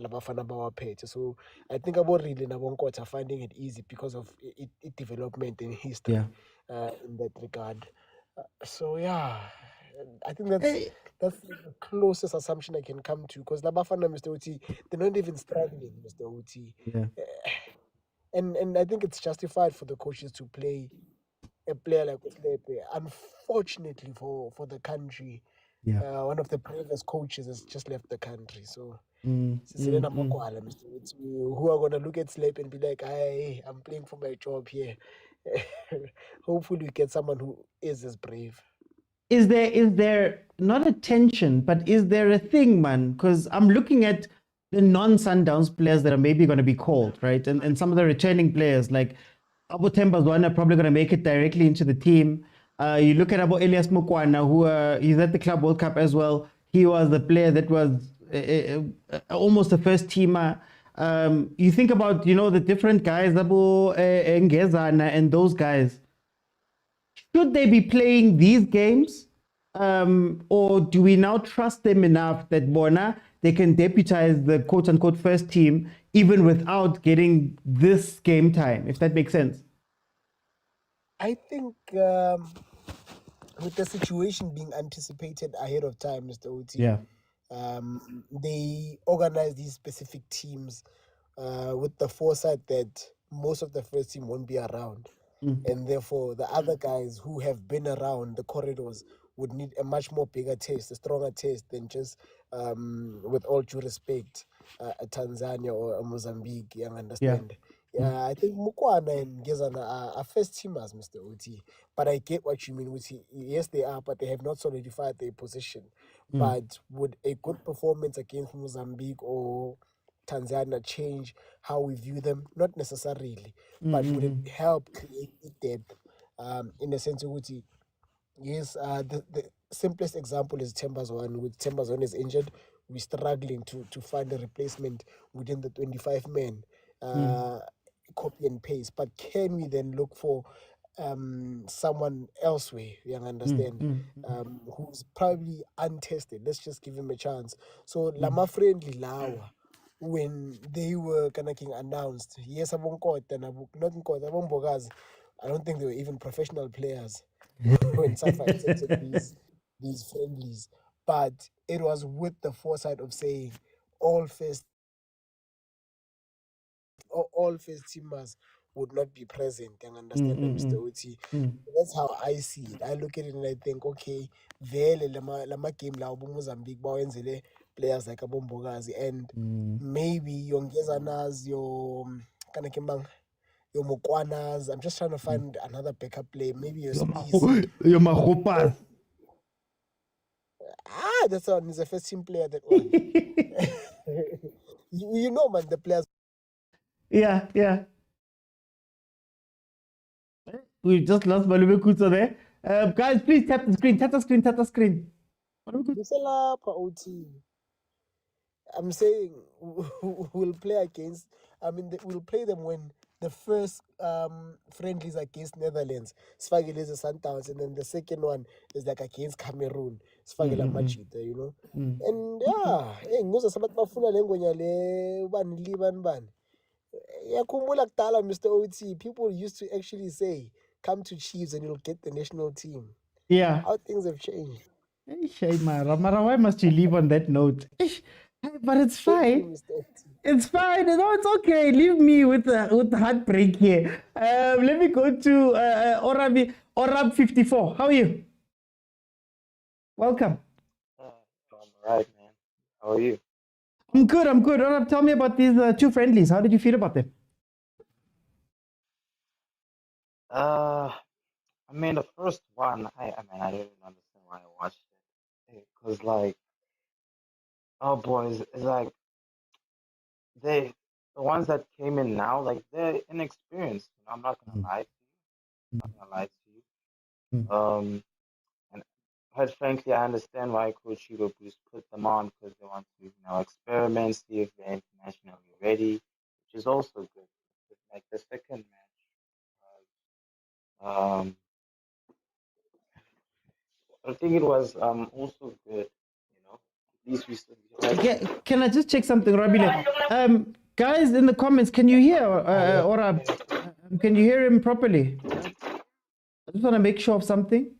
Bafana. So I think about really Nabonko are finding it easy because of it development and history in that regard. So yeah, I think that's the closest assumption I can come to because the Bafana, Mr. Oti, they're not even struggling, Mr. Oti. Yeah. And I think it's justified for the coaches to play a player like Motsepe. Unfortunately for the country, one of the previous coaches has just left the country. So who are going to look at Sleep and be like, hey, I'm playing for my job here. Hopefully we get someone who is as brave. Is there not a tension, but is there a thing, man? Because I'm looking at the non-Sundowns players that are maybe going to be called, right? And some of the returning players like Abu Tembazwana are probably going to make it directly into the team. You look at Abu Elias Mokwena, who he's at the Club World Cup as well. He was the player that was almost the first teamer. You think about, the different guys, Abu Ngezana and those guys. Should they be playing these games? Or do we now trust them enough that they can deputize the quote-unquote first team even without getting this game time, if that makes sense? I think with the situation being anticipated ahead of time, Mr. Oti, they organize these specific teams with the foresight that most of the first team won't be around. And therefore, the other guys who have been around the corridors would need a much more bigger taste, a stronger taste than just, with all due respect, a Tanzania or a Mozambique, you understand? Yeah, I think Mukwana and Gezana are first teamers, Mr. Oti. But I get what you mean. Yes, they are, but they have not solidified their position. But would a good performance against Mozambique or Tanzania change how we view them? Not necessarily, but would it help create depth in the sense of yes, the simplest example is Tembazwan. With Tembazwan is injured, we're struggling to find a replacement within the 25 men, copy and paste. But can we then look for someone elsewhere, you understand, who's probably untested? Let's just give him a chance. So Lama Friendly Lawa, when they were kind of announced, yes, not Bogas, I don't think they were even professional players when Safa accepted these friendlies. But it was with the foresight of saying all first teamers would not be present. You understand, Mr. Oti? That's how I see it. I look at it and I think, okay, vele lama game la Mozambique bawenzele players like Abombogazi and maybe your Ngezanas, your Kanakimang, your Mokwanas. I'm just trying to find another backup player. Maybe your Spees. Your Mahopas. That's one. He's a first team player. That one. you know, man, the players. Yeah. We just lost Malube Kuto there. Guys, please tap the screen. Tap the screen. I'm saying we'll play against. We'll play them when the first friendlies against Netherlands, Sfagile is Sundowns, and then the second one is like against Cameroon, Sfagile Machita, you know. And yeah, ngoza sabat bafuna lengonya le ban. Yakumbula kudala, Mr. OT, people used to actually say, come to Chiefs and you'll get the national team. Yeah. How things have changed. Mara, why must you leave on that note? But it's fine. It's fine. No, it's okay. Leave me with the heartbreak here. Let me go to Orab 54. How are you? Welcome. I'm alright, man. How are you? I'm good. Orab, tell me about these two friendlies. How did you feel about them? I mean, the first one, I mean, I didn't understand why I watched it. Because, like, oh, boys, it's like, the ones that came in now, like, they're inexperienced. You know, I'm not going to lie to you. I'm not going to lie to you. And quite frankly, I understand why Coach Hugo put them on, because they want to, you know, experiment, see if they're internationally ready, which is also good. Like, the second match, I think it was also good, you know. At least we Can I just check something, Rabile? Guys in the comments, can you hear Orab? Can you hear him properly? I just want to make sure of something.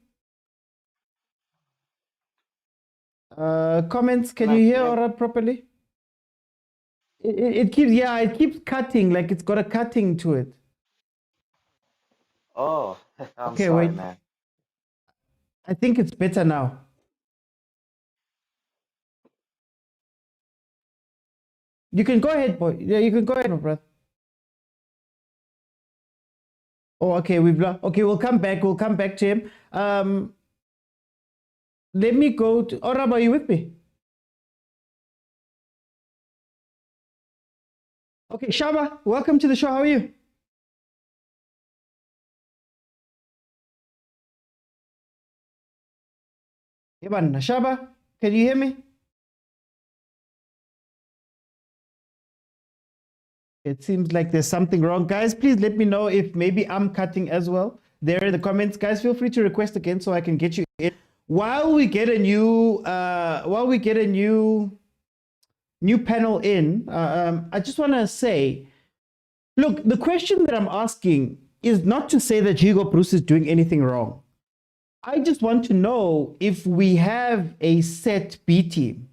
Comments, can you hear Orab properly? It keeps cutting, like it's got a cutting to it. Oh, I'm okay, sorry, wait. man. I think it's better now. You can go ahead, boy. Yeah, you can go ahead, my brother. Oh, okay, we'll come back. We'll come back to him. Let me go to Orab, are you with me? Okay, Shaba, welcome to the show. How are you? Shaba, can you hear me? It seems like there's something wrong. Guys, please let me know if maybe I'm cutting as well. There in the comments, guys, feel free to request again so I can get you in. While we get a new panel in, I just want to say, look, the question that I'm asking is not to say that Hugo Bruce is doing anything wrong. I just want to know if we have a set B team.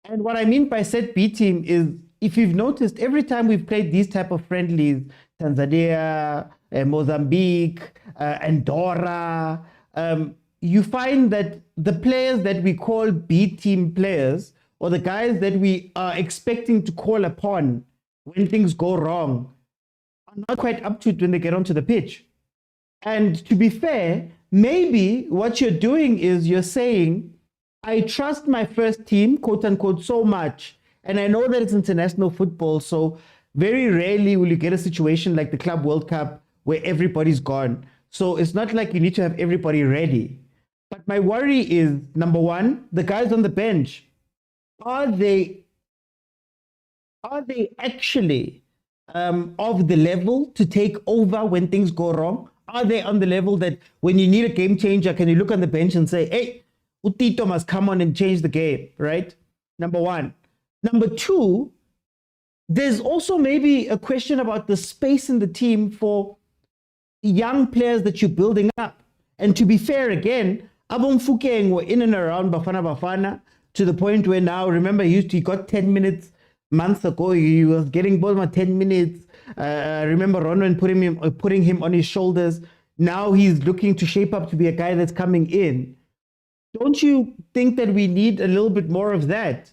And what I mean by set B team is, if you've noticed, every time we've played these type of friendlies, Tanzania, Mozambique, Andorra, you find that the players that we call B team players, or the guys that we are expecting to call upon when things go wrong, are not quite up to it when they get onto the pitch. And to be fair, maybe what you're doing is you're saying, I trust my first team, quote unquote, so much. And I know that it's international football, so very rarely will you get a situation like the Club World Cup where everybody's gone. So it's not like you need to have everybody ready. But my worry is, number one, the guys on the bench, are they actually of the level to take over when things go wrong? Are they on the level that when you need a game changer, can you look on the bench and say, hey, Utito must come on and change the game, right? Number one. Number two, there's also maybe a question about the space in the team for young players that you're building up. And to be fair, again, Abong Fukeng were in and around Bafana Bafana to the point where now, remember, he got 10 minutes months ago. He was getting both my 10 minutes. Remember Ronwen putting him on his shoulders. Now he's looking to shape up to be a guy that's coming in. Don't you think that we need a little bit more of that?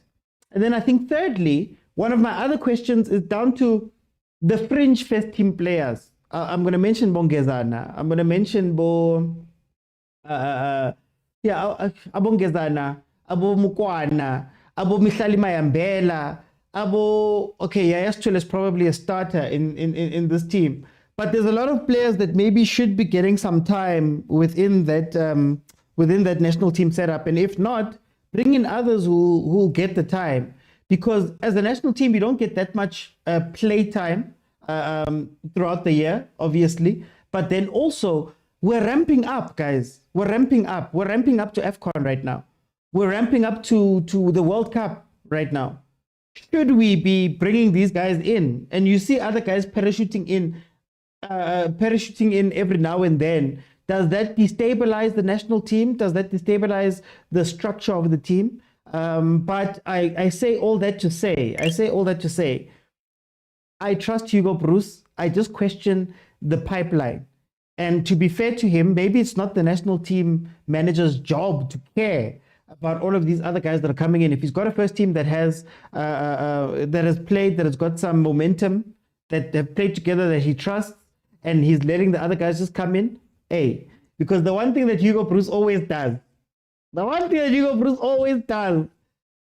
And then I think thirdly, one of my other questions is down to the fringe first team players. I'm going to mention Bongezana. I'm going to mention Abongezana, Abo Mokwena, Abo Mihlali Mayambela, okay, Yayastula is probably a starter in this team. But there's a lot of players that maybe should be getting some time within that national team setup. And if not, bring in others who'll get the time. Because as a national team, you don't get that much play time throughout the year, obviously. But then also, we're ramping up, guys. We're ramping up. We're ramping up to AFCON right now. We're ramping up to the World Cup right now. Should we be bringing these guys in? And you see other guys parachuting in every now and then Does that destabilize the national team? Does that destabilize the structure of the team? But I say all that to say, I trust Hugo Bruce. I just question the pipeline. And to be fair to him, maybe it's not the national team manager's job to care about all of these other guys that are coming in. If he's got a first team that has played, that has got some momentum, that have played together, that he trusts, and he's letting the other guys just come in, hey. Because the one thing that Hugo Bruce always does,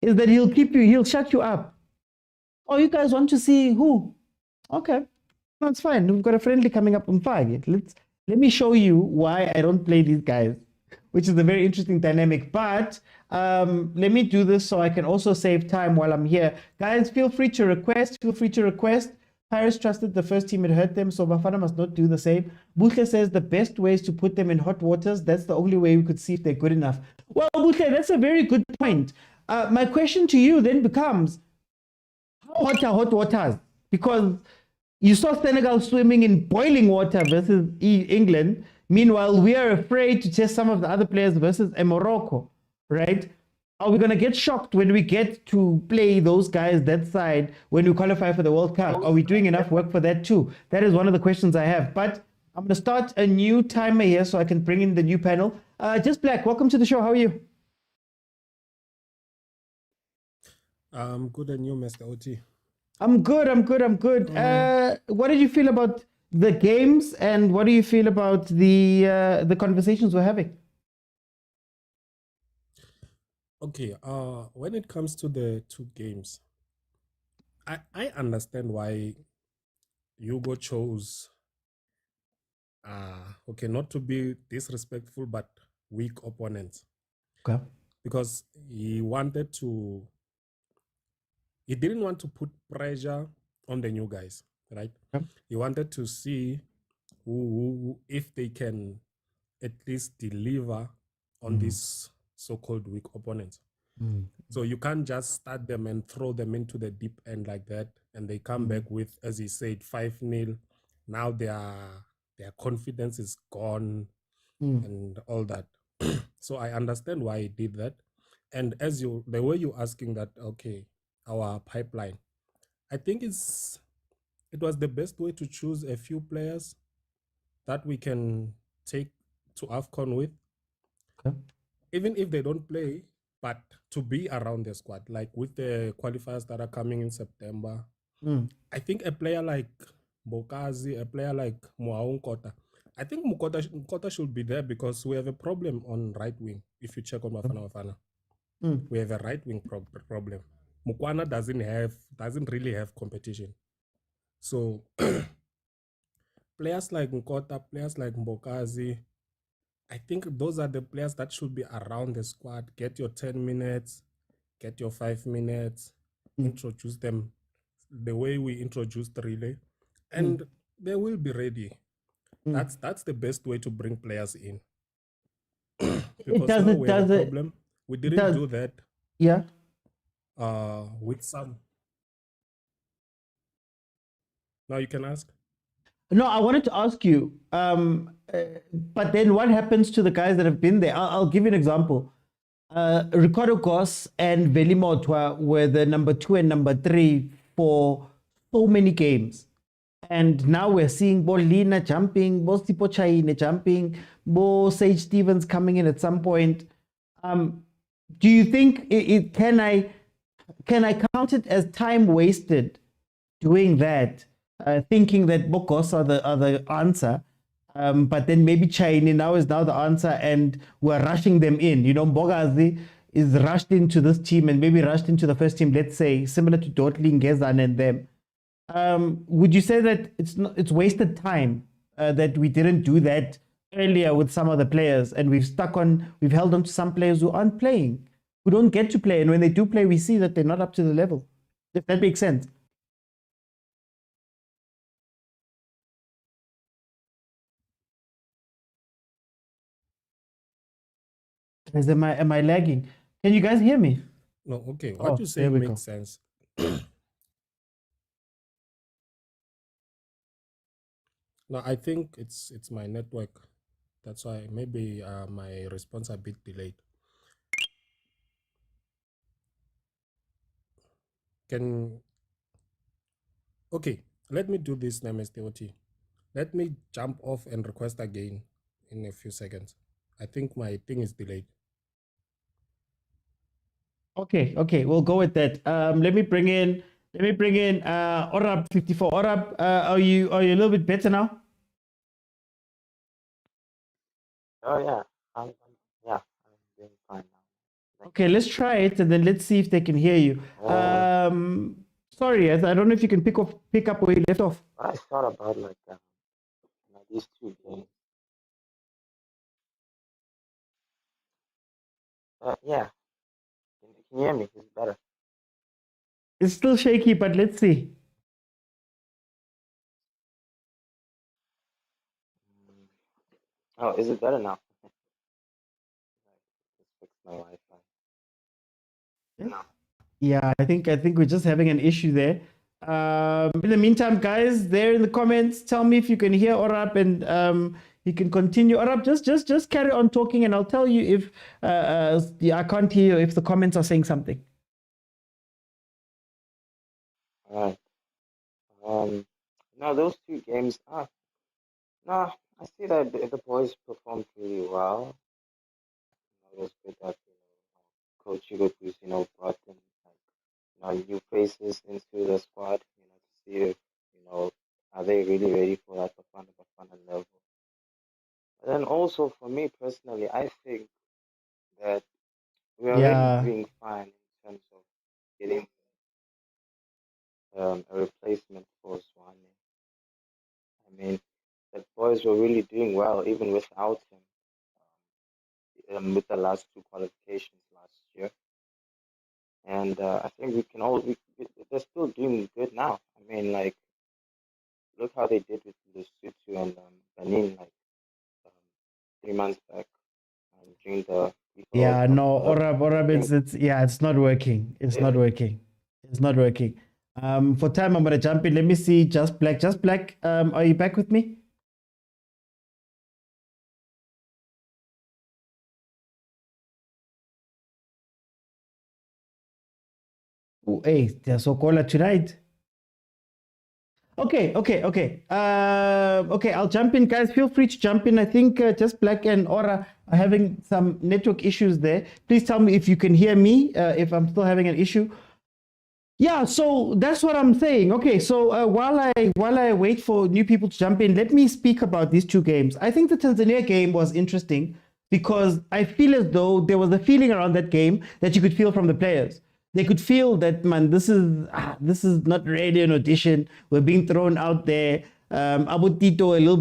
is that he'll shut you up. Oh, you guys want to see who? Okay, that's fine. We've got a friendly coming up on 5. Let me show you why I don't play these guys, which is a very interesting dynamic. But let me do this so I can also save time while I'm here. Guys, feel free to request. Paris trusted the first team, it hurt them, so Bafana must not do the same. Buhle says the best way is to put them in hot waters. That's the only way we could see if they're good enough. Well, Buhle, that's a very good point. My question to you then becomes, how hot are hot waters? Because you saw Senegal swimming in boiling water versus England. Meanwhile, we are afraid to test some of the other players versus Morocco, right? Are we going to get shocked when we get to play those guys that side when we qualify for the World Cup? Are we doing enough work for that too? That is one of the questions I have. But I'm going to start a new timer here so I can bring in the new panel. Just Black, welcome to the show. How are you? I'm good, and you, Mr. OT? I'm good. What did you feel about the games, and what do you feel about the conversations we're having? Okay, when it comes to the two games, I understand why Hugo chose, okay, not to be disrespectful, but weak opponents. Okay. Because he didn't want to put pressure on the new guys, right? Okay. He wanted to see who if they can at least deliver on these so-called weak opponents. So you can't just start them and throw them into the deep end like that, and they come back with, as he said, 5-0. Now their confidence is gone and all that. So I understand why he did that. And the way you're asking that, okay, our pipeline, I think it was the best way to choose a few players that we can take to AFCON with. Okay. Even if they don't play, but to be around the squad, like with the qualifiers that are coming in September. I think a player like Bokazi, a player like Motaung CAF, I think Mukota should be there because we have a problem on right wing. If you check on Bafana Bafana, we have a right wing problem. Mokwena doesn't really have competition. So players like Nkota, players like Mbokazi, I think those are the players that should be around the squad. Get your 10 minutes, get your 5 minutes, introduce them the way we introduced Relay, and they will be ready. That's the best way to bring players in. Because now we have a problem. We didn't do that. Yeah. With some. Now you can ask. No, I wanted to ask you, but then what happens to the guys that have been there? I'll give you an example. Ricardo Goss and Velimotwa were the number 2 and number 3 for so many games. And now we're seeing Bolina jumping, Bo Sipo Chaine jumping, Bo Sage Stevens coming in at some point. Do you think can I count it as time wasted doing that? Thinking that Bokos are the answer, but then maybe Chaine now is the answer, and we're rushing them in. You know, Mbogazi is rushed into this team and maybe rushed into the first team, let's say, similar to Dotli, Ngezan and them. Would you say that it's wasted time that we didn't do that earlier with some of the players, and we've held on to some players who aren't playing, who don't get to play, and when they do play, we see that they're not up to the level, if that makes sense? Guys, am I lagging? Can you guys hear me? No, okay. What you say makes sense. No, I think it's my network. That's why maybe my response a bit delayed. Okay, let me do this, Namestewoti. Let me jump off and request again in a few seconds. I think my thing is delayed. Okay, we'll go with that. Let me bring in Orab 54. Orab, are you a little bit better now? Oh yeah, I'm doing fine now. Okay, let's try it and then let's see if they can hear you. Sorry, I don't know if you can pick up where you left off. I thought about like these 2 games. Yeah, can you hear me? It's better. It's still shaky, but let's see. Oh, is it better now? Just fix my Wi-Fi. No. Yeah, I think we're just having an issue there. In the meantime, guys, there in the comments, tell me if you can hear Orab and you can continue. Orab, just carry on talking, and I'll tell you if I can't hear you if the comments are saying something. All right. No, those 2 games. No, I see that the boys performed really well. It was good that Coach Hugo brought in new faces into the squad. To see if are they really ready for that Bafana level. And then also for me personally, I think that we're already doing fine in terms of getting a replacement for Swane. I mean, the boys were really doing well even without him with the last 2 qualifications last year. And I think they're still doing good now. I mean, like, look how they did with Lesotho and Benin, 3 months back during the Yeah, no, Orab, it's not working. It's not working. For time, I'm gonna jump in. Let me see. Just Black. Are you back with me? Oh, hey, they're so caller tonight. Okay. Okay, I'll jump in, guys. Feel free to jump in. I think Just Black and Ora are having some network issues there. Please tell me if you can hear me, if I'm still having an issue. Yeah, so that's what I'm saying. Okay, so while I wait for new people to jump in, let me speak about these 2 games. I think the Tanzania game was interesting because I feel as though there was a feeling around that game that you could feel from the players. They could feel that, man, this is not really an audition. We're being thrown out there. Abutito a little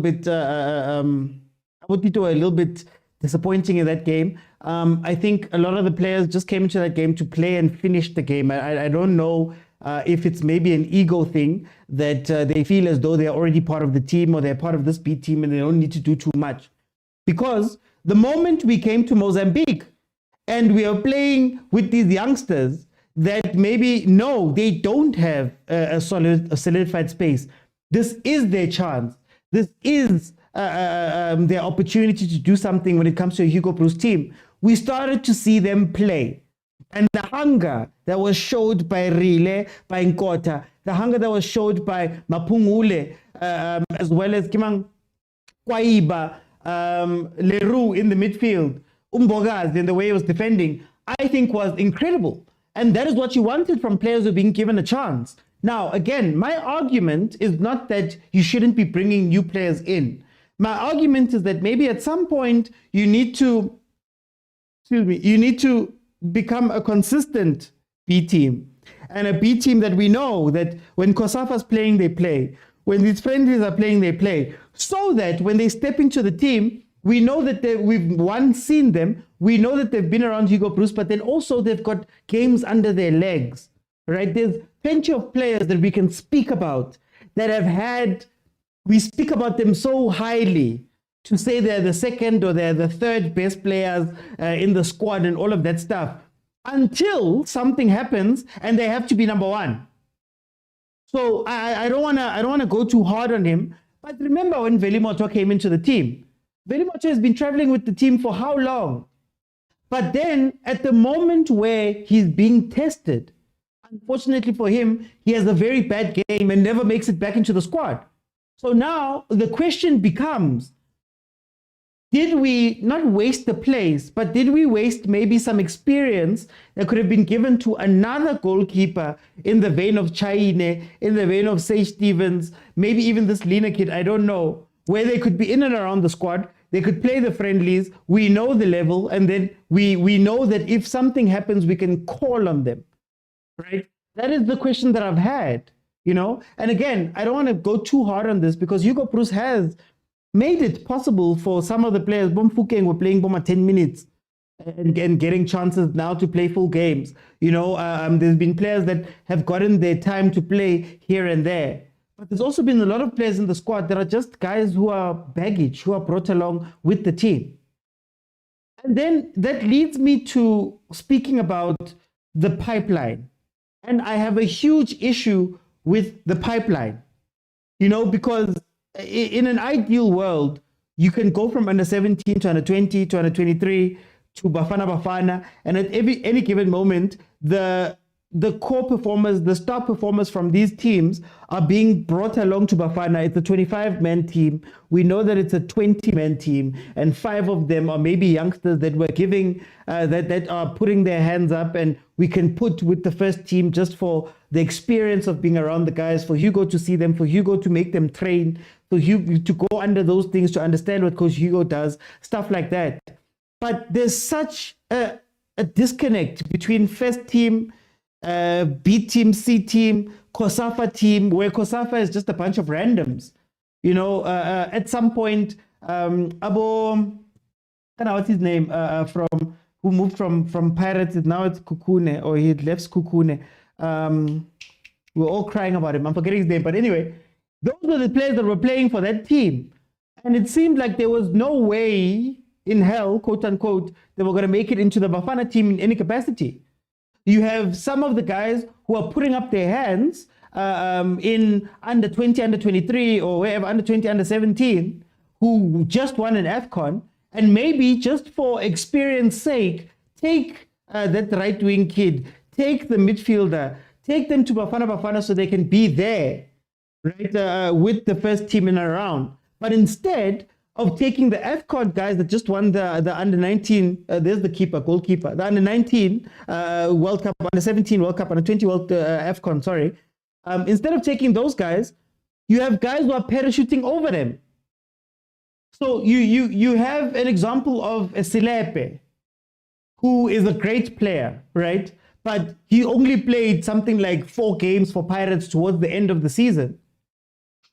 bit disappointing in that game. I think a lot of the players just came into that game to play and finish the game. I don't know if it's maybe an ego thing that they feel as though they're already part of the team or they're part of this B team and they don't need to do too much. Because the moment we came to Mozambique and we are playing with these youngsters that maybe, no, they don't have a solidified space. This is their chance. This is their opportunity to do something when it comes to a Hugo Bruce team. We started to see them play. And the hunger that was showed by Rile, by Nkota, the hunger that was showed by Mapungule, as well as Kimang Kwaiba, Leroux in the midfield, Umbogaz in the way he was defending, I think was incredible. And that is what you wanted from players who are being given a chance. Now, again, my argument is not that you shouldn't be bringing new players in. My argument is that maybe at some point you need to become a consistent B team. And a B team that we know that when Kosafa's playing, they play. When these friendlies are playing, they play. So that when they step into the team, we know that we've once seen them. We know that they've been around Hugo Bruce, but then also they've got games under their legs, right? There's plenty of players that we can speak about that have had, we speak about them so highly to say they're the second or they're the third best players in the squad and all of that stuff until something happens and they have to be number 1. So I don't want to go too hard on him. But remember when Velimoto came into the team, Very much has been traveling with the team for how long? But then at the moment where he's being tested, unfortunately for him, he has a very bad game and never makes it back into the squad. So now the question becomes, did we not waste the place, but did we waste maybe some experience that could have been given to another goalkeeper in the vein of Chaine, in the vein of Sage Stevens, maybe even this Lena kid, I don't know, where they could be in and around the squad, they could play the friendlies, we know the level, and then we know that if something happens, we can call on them, right? That is the question that I've had, you know? And again, I don't want to go too hard on this because Hugo Bruce has made it possible for some of the players. Bomfukeng were playing Boma 10 minutes and getting chances now to play full games. You know, there's been players that have gotten their time to play here and there. But there's also been a lot of players in the squad that are just guys who are baggage, who are brought along with the team. And then that leads me to speaking about the pipeline. And I have a huge issue with the pipeline, you know, because in an ideal world, you can go from under 17 to under 20 to under 23 to Bafana Bafana, and at any given moment, the core performers, the star performers from these teams are being brought along to Bafana. It's a 25-man team. We know that it's a 20-man team, and 5 of them are maybe youngsters that we're giving, that are putting their hands up, and we can put with the first team just for the experience of being around the guys, for Hugo to see them, for Hugo to make them train, for Hugo to go under those things, to understand what Coach Hugo does, stuff like that. But there's such a disconnect between first team, B team, C team, COSAFA team, where COSAFA is just a bunch of randoms. You know, at some point, Abo, what's his name, who moved from Pirates, now it's Kukune, or he left Kukune. We're all crying about him. I'm forgetting his name. But anyway, those were the players that were playing for that team. And it seemed like there was no way in hell, quote unquote, they were going to make it into the Bafana team in any capacity. You have some of the guys who are putting up their hands in under 20, under 23, or wherever, under 20, under 17, who just won an AFCON, and maybe just for experience sake, take that right-wing kid, take the midfielder, take them to Bafana Bafana so they can be there, right, with the first team in and around. But instead of taking the AFCON guys that just won the under-19, there's the goalkeeper, the under-19 World Cup, under-17 World Cup, under-20 World AFCON, sorry. Instead of taking those guys, you have guys who are parachuting over them. So you have an example of a Silepe, who is a great player, right? But he only played something like 4 games for Pirates towards the end of the season.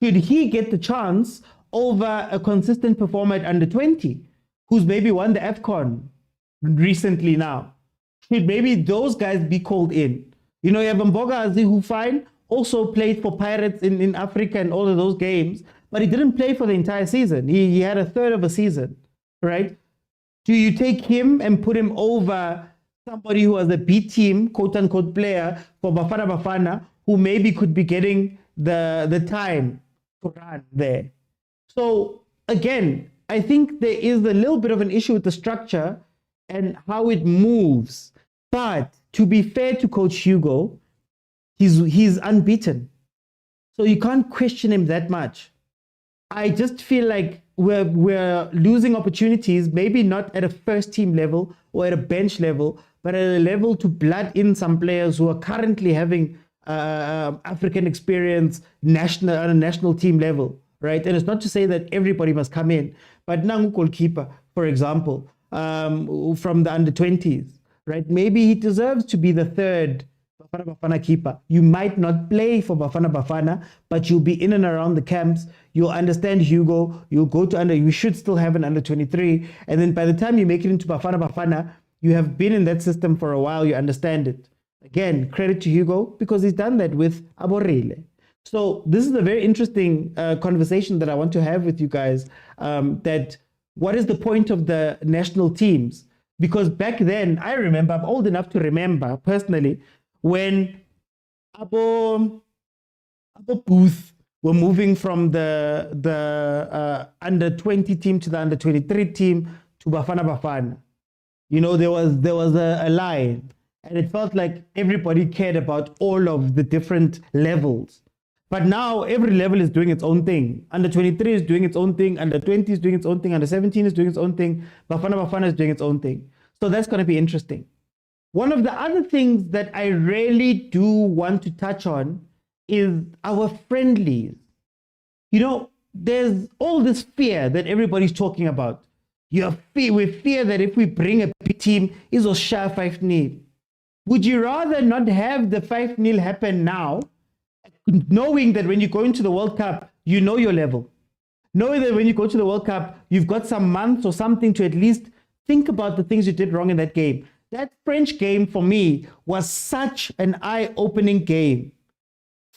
Should he get the chance over a consistent performer at under 20, who's maybe won the AFCON recently now? Should maybe those guys be called in? You know, you have Mbogazi, who fine, also played for Pirates in Africa and all of those games, but he didn't play for the entire season. He had a third of a season, right? Do you take him and put him over somebody who was a B team, quote unquote, player for Bafana Bafana, who maybe could be getting the time to run there? So again, I think there is a little bit of an issue with the structure and how it moves. But to be fair to Coach Hugo, he's unbeaten. So you can't question him that much. I just feel like we're losing opportunities, maybe not at a first team level or at a bench level, but at a level to blood in some players who are currently having African experience on a national team level, right? And it's not to say that everybody must come in, but Nangu goalkeeper, for example, from the under-20s, right? Maybe he deserves to be the third Bafana Bafana keeper. You might not play for Bafana Bafana, but you'll be in and around the camps. You'll understand Hugo. You'll go to you should still have an under-23. And then by the time you make it into Bafana Bafana, you have been in that system for a while. You understand it. Again, credit to Hugo because he's done that with Aborile. So this is a very interesting conversation that I want to have with you guys. That what is the point of the national teams? Because back then, I remember, I'm old enough to remember personally, when Abo Booth We're moving from the under 20 team to the under 23 team to Bafana Bafana. You know, there was a line, and it felt like everybody cared about all of the different levels. But now every level is doing its own thing. Under 23 is doing its own thing. Under 20 is doing its own thing. Under 17 is doing its own thing. Bafana Bafana is doing its own thing. So that's going to be interesting. One of the other things that I really do want to touch on is our friendlies. You know, there's all this fear that everybody's talking about. We fear that if we bring a big team, it'll share 5-0. Would you rather not have the 5-0 happen now, knowing that when you go into the World Cup, you know your level? Knowing that when you go to the World Cup, you've got some months or something to at least think about the things you did wrong in that game. That French game for me was such an eye-opening game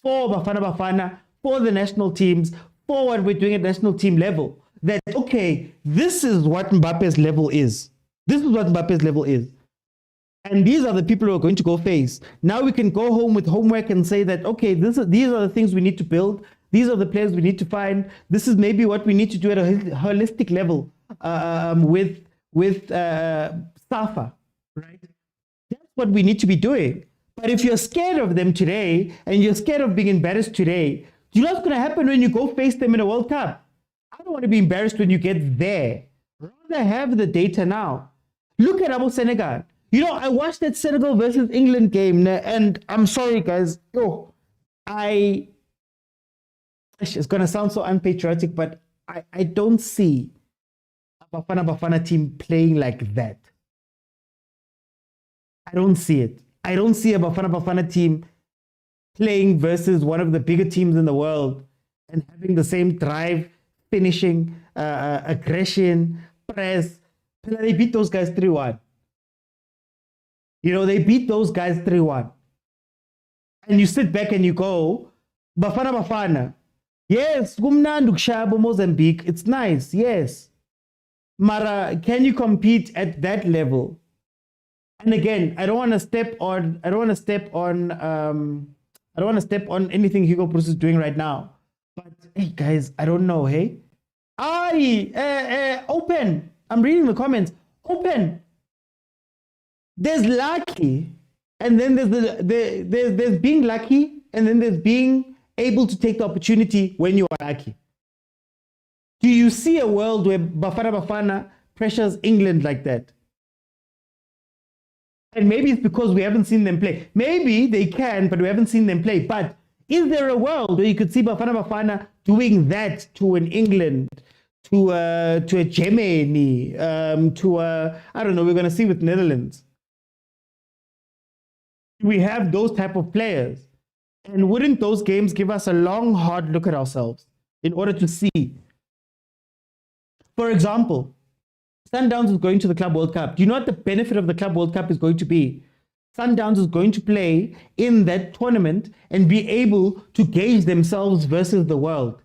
for Bafana Bafana, for the national teams, for what we're doing at national team level. That, okay, this is what Mbappe's level is. This is what Mbappe's level is. And these are the people who are going to go face. Now we can go home with homework and say that, okay, these are the things we need to build. These are the players we need to find. This is maybe what we need to do at a holistic level with Safa, right? That's what we need to be doing. But if you're scared of them today and you're scared of being embarrassed today, do you know what's going to happen when you go face them in a World Cup? I don't want to be embarrassed when you get there. Rather have the data now. Look at Abu Senegal. You know, I watched that Senegal versus England game, and I'm sorry, guys. It's going to sound so unpatriotic, but I don't see a Bafana Bafana team playing like that. I don't see it. I don't see a Bafana Bafana team playing versus one of the bigger teams in the world and having the same drive, finishing, aggression, press. They beat those guys 3-1. You know, they beat those guys 3-1. And you sit back and you go, Bafana Bafana. Yes, Gumnandu Kshabo Mozambique. It's nice, yes. Mara, can you compete at that level? And again, I don't want to step on anything Hugo Bruce is doing right now. But hey guys, I don't know, hey? Open. I'm reading the comments. Open. There's lucky, and then there's being lucky, and then there's being able to take the opportunity when you are lucky. Do you see a world where Bafana Bafana pressures England like that? And maybe it's because we haven't seen them play. Maybe they can, but we haven't seen them play. But is there a world where you could see Bafana Bafana doing that to an England, to a Germany, I don't know, we're going to see with Netherlands? We have those type of players. And wouldn't those games give us a long, hard look at ourselves in order to see? For example, Sundowns is going to the Club World Cup. Do you know what the benefit of the Club World Cup is going to be? Sundowns is going to play in that tournament and be able to gauge themselves versus the world.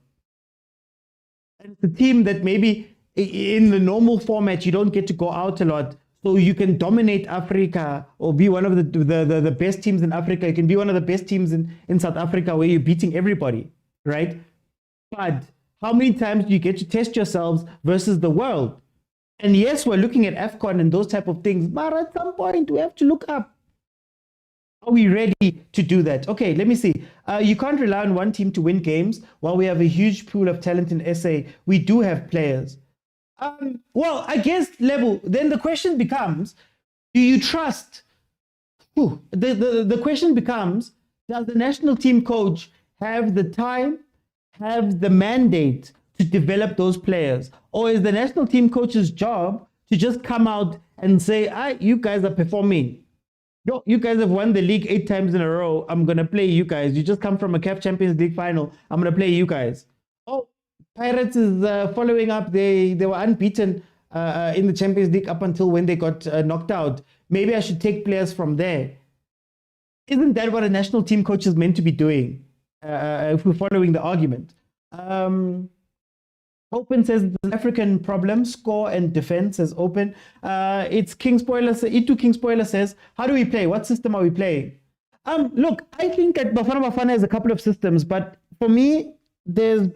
And it's a team that maybe in the normal format, you don't get to go out a lot. So you can dominate Africa or be one of the best teams in Africa. You can be one of the best teams in South Africa where you're beating everybody, right? But how many times do you get to test yourselves versus the world? And yes, we're looking at AFCON and those type of things, but at some point we have to look up. Are we ready to do that? Okay, let me see. You can't rely on one team to win games. While we have a huge pool of talent in SA, we do have players. Well, I guess, Lebu, then the question becomes, do you trust? The question becomes, does the national team coach have the time, have the mandate to develop those players? Or is the national team coach's job to just come out and say, you guys are performing. You guys have won the league 8 times in a row. I'm going to play you guys. You just come from a CAF Champions League final. I'm going to play you guys. Oh, Pirates is following up. They were unbeaten in the Champions League up until when they got knocked out. Maybe I should take players from there. Isn't that what a national team coach is meant to be doing? If we're following the argument. Open says the African problem, score and defense says Open. It's King Spoiler. Itu King Spoiler says, how do we play? What system are we playing? Look, I think at Bafana Bafana has a couple of systems, but for me, there's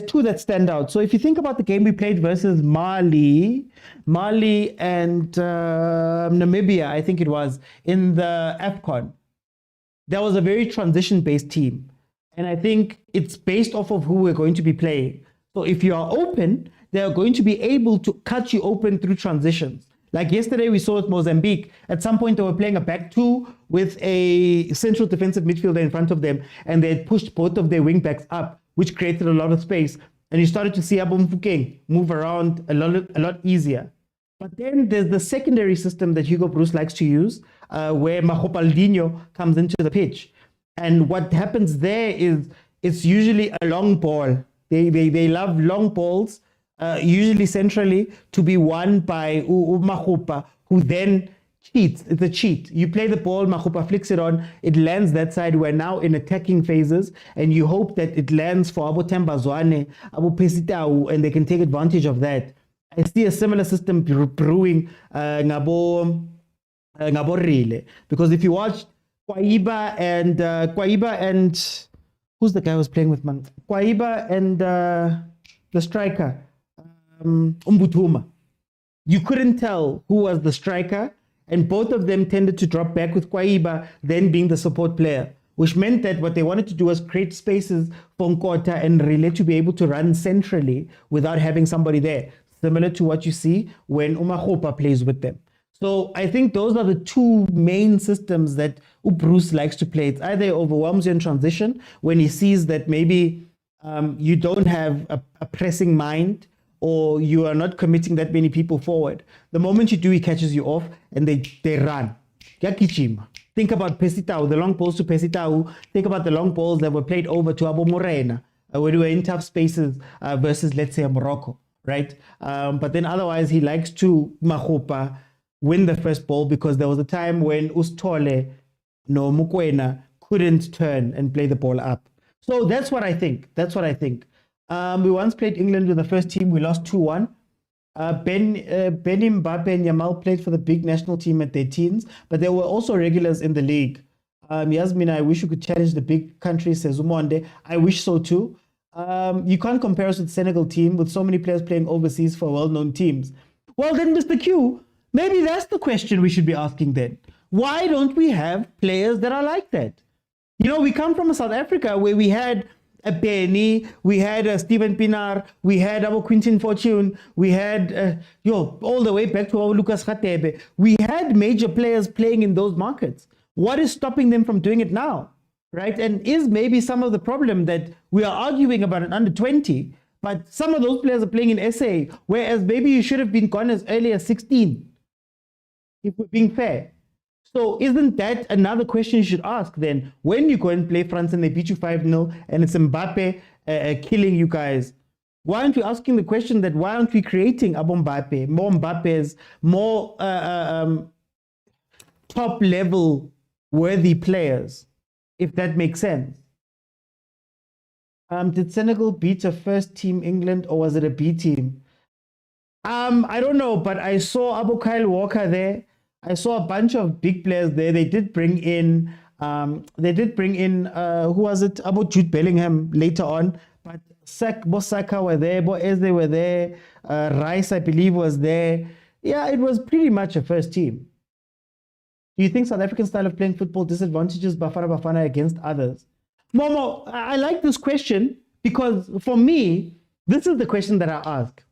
two that stand out. So if you think about the game we played versus Mali and Namibia, I think it was, in the AFCON, that was a very transition-based team. And I think it's based off of who we're going to be playing. So if you are open, they're going to be able to cut you open through transitions. Like yesterday, we saw at Mozambique, at some point they were playing a back two with a central defensive midfielder in front of them, and they had pushed both of their wing backs up, which created a lot of space. And you started to see Abo Mfukeng move around a lot easier. But then there's the secondary system that Hugo Bruce likes to use, where Mahopaldinho comes into the pitch. And what happens there is it's usually a long ball. They love long balls, usually centrally, to be won by Mahupa, who then cheats. It's a cheat. You play the ball, Mahupa flicks it on, it lands that side. We're now in attacking phases, and you hope that it lands for Abo Tembazwane, Abo Pesitau, and they can take advantage of that. I see a similar system brewing Ngabo Rile, because if you watch Kwaiba and who's the guy who was playing with man? Kwaiba and the striker, Umbutuma. You couldn't tell who was the striker, and both of them tended to drop back, with Kwaiba then being the support player, which meant that what they wanted to do was create spaces for Nkota and Rile to be able to run centrally without having somebody there, similar to what you see when Umahopa plays with them. So I think those are the two main systems that Bruce likes to play. It's either overwhelms you in transition when he sees that maybe you don't have a pressing mind, or you are not committing that many people forward. The moment you do, he catches you off and they run. Think about Pesitau, the long balls to Pesitau. Think about the long balls that were played over to Abo Morena when we were in tough spaces versus, let's say, Morocco, right? But then otherwise, he likes to Mahupa win the first ball, because there was a time when Ustole, no Mokwena, couldn't turn and play the ball up. So that's what I think. We once played England with the first team. We lost 2-1. Ben Mbappe and Yamal played for the big national team at their teens, but they were also regulars in the league. Yasmin, I wish you could challenge the big countries, says Umonde. I wish so too. You can't compare us with the Senegal team with so many players playing overseas for well-known teams. Well, then, Mr. Q, maybe that's the question we should be asking then. Why don't we have players that are like that? You know, we come from South Africa where we had a Benny, we had a Steven Pinar, we had our Quintin Fortune, we had, all the way back to our Lucas Khatebe. We had major players playing in those markets. What is stopping them from doing it now, right? And is maybe some of the problem that we are arguing about an under 20, but some of those players are playing in SA, whereas maybe you should have been gone as early as 16, if we're being fair. So isn't that another question you should ask then? When you go and play France and they beat you 5-0 and it's Mbappe killing you guys, why aren't we asking the question that why aren't we creating Abo Mbappe, more Mbappes, more top level worthy players, if that makes sense? Did Senegal beat a first team England, or was it a B team? I don't know, but I saw Abu Kyle Walker there. I saw a bunch of big players there. They did bring in, who was it? About Jude Bellingham later on. But Bosaka were there, Boeze were there, Rice, I believe, was there. Yeah, it was pretty much a first team. Do you think South African style of playing football disadvantages Bafana Bafana against others? Momo, I like this question because for me, this is the question that I ask.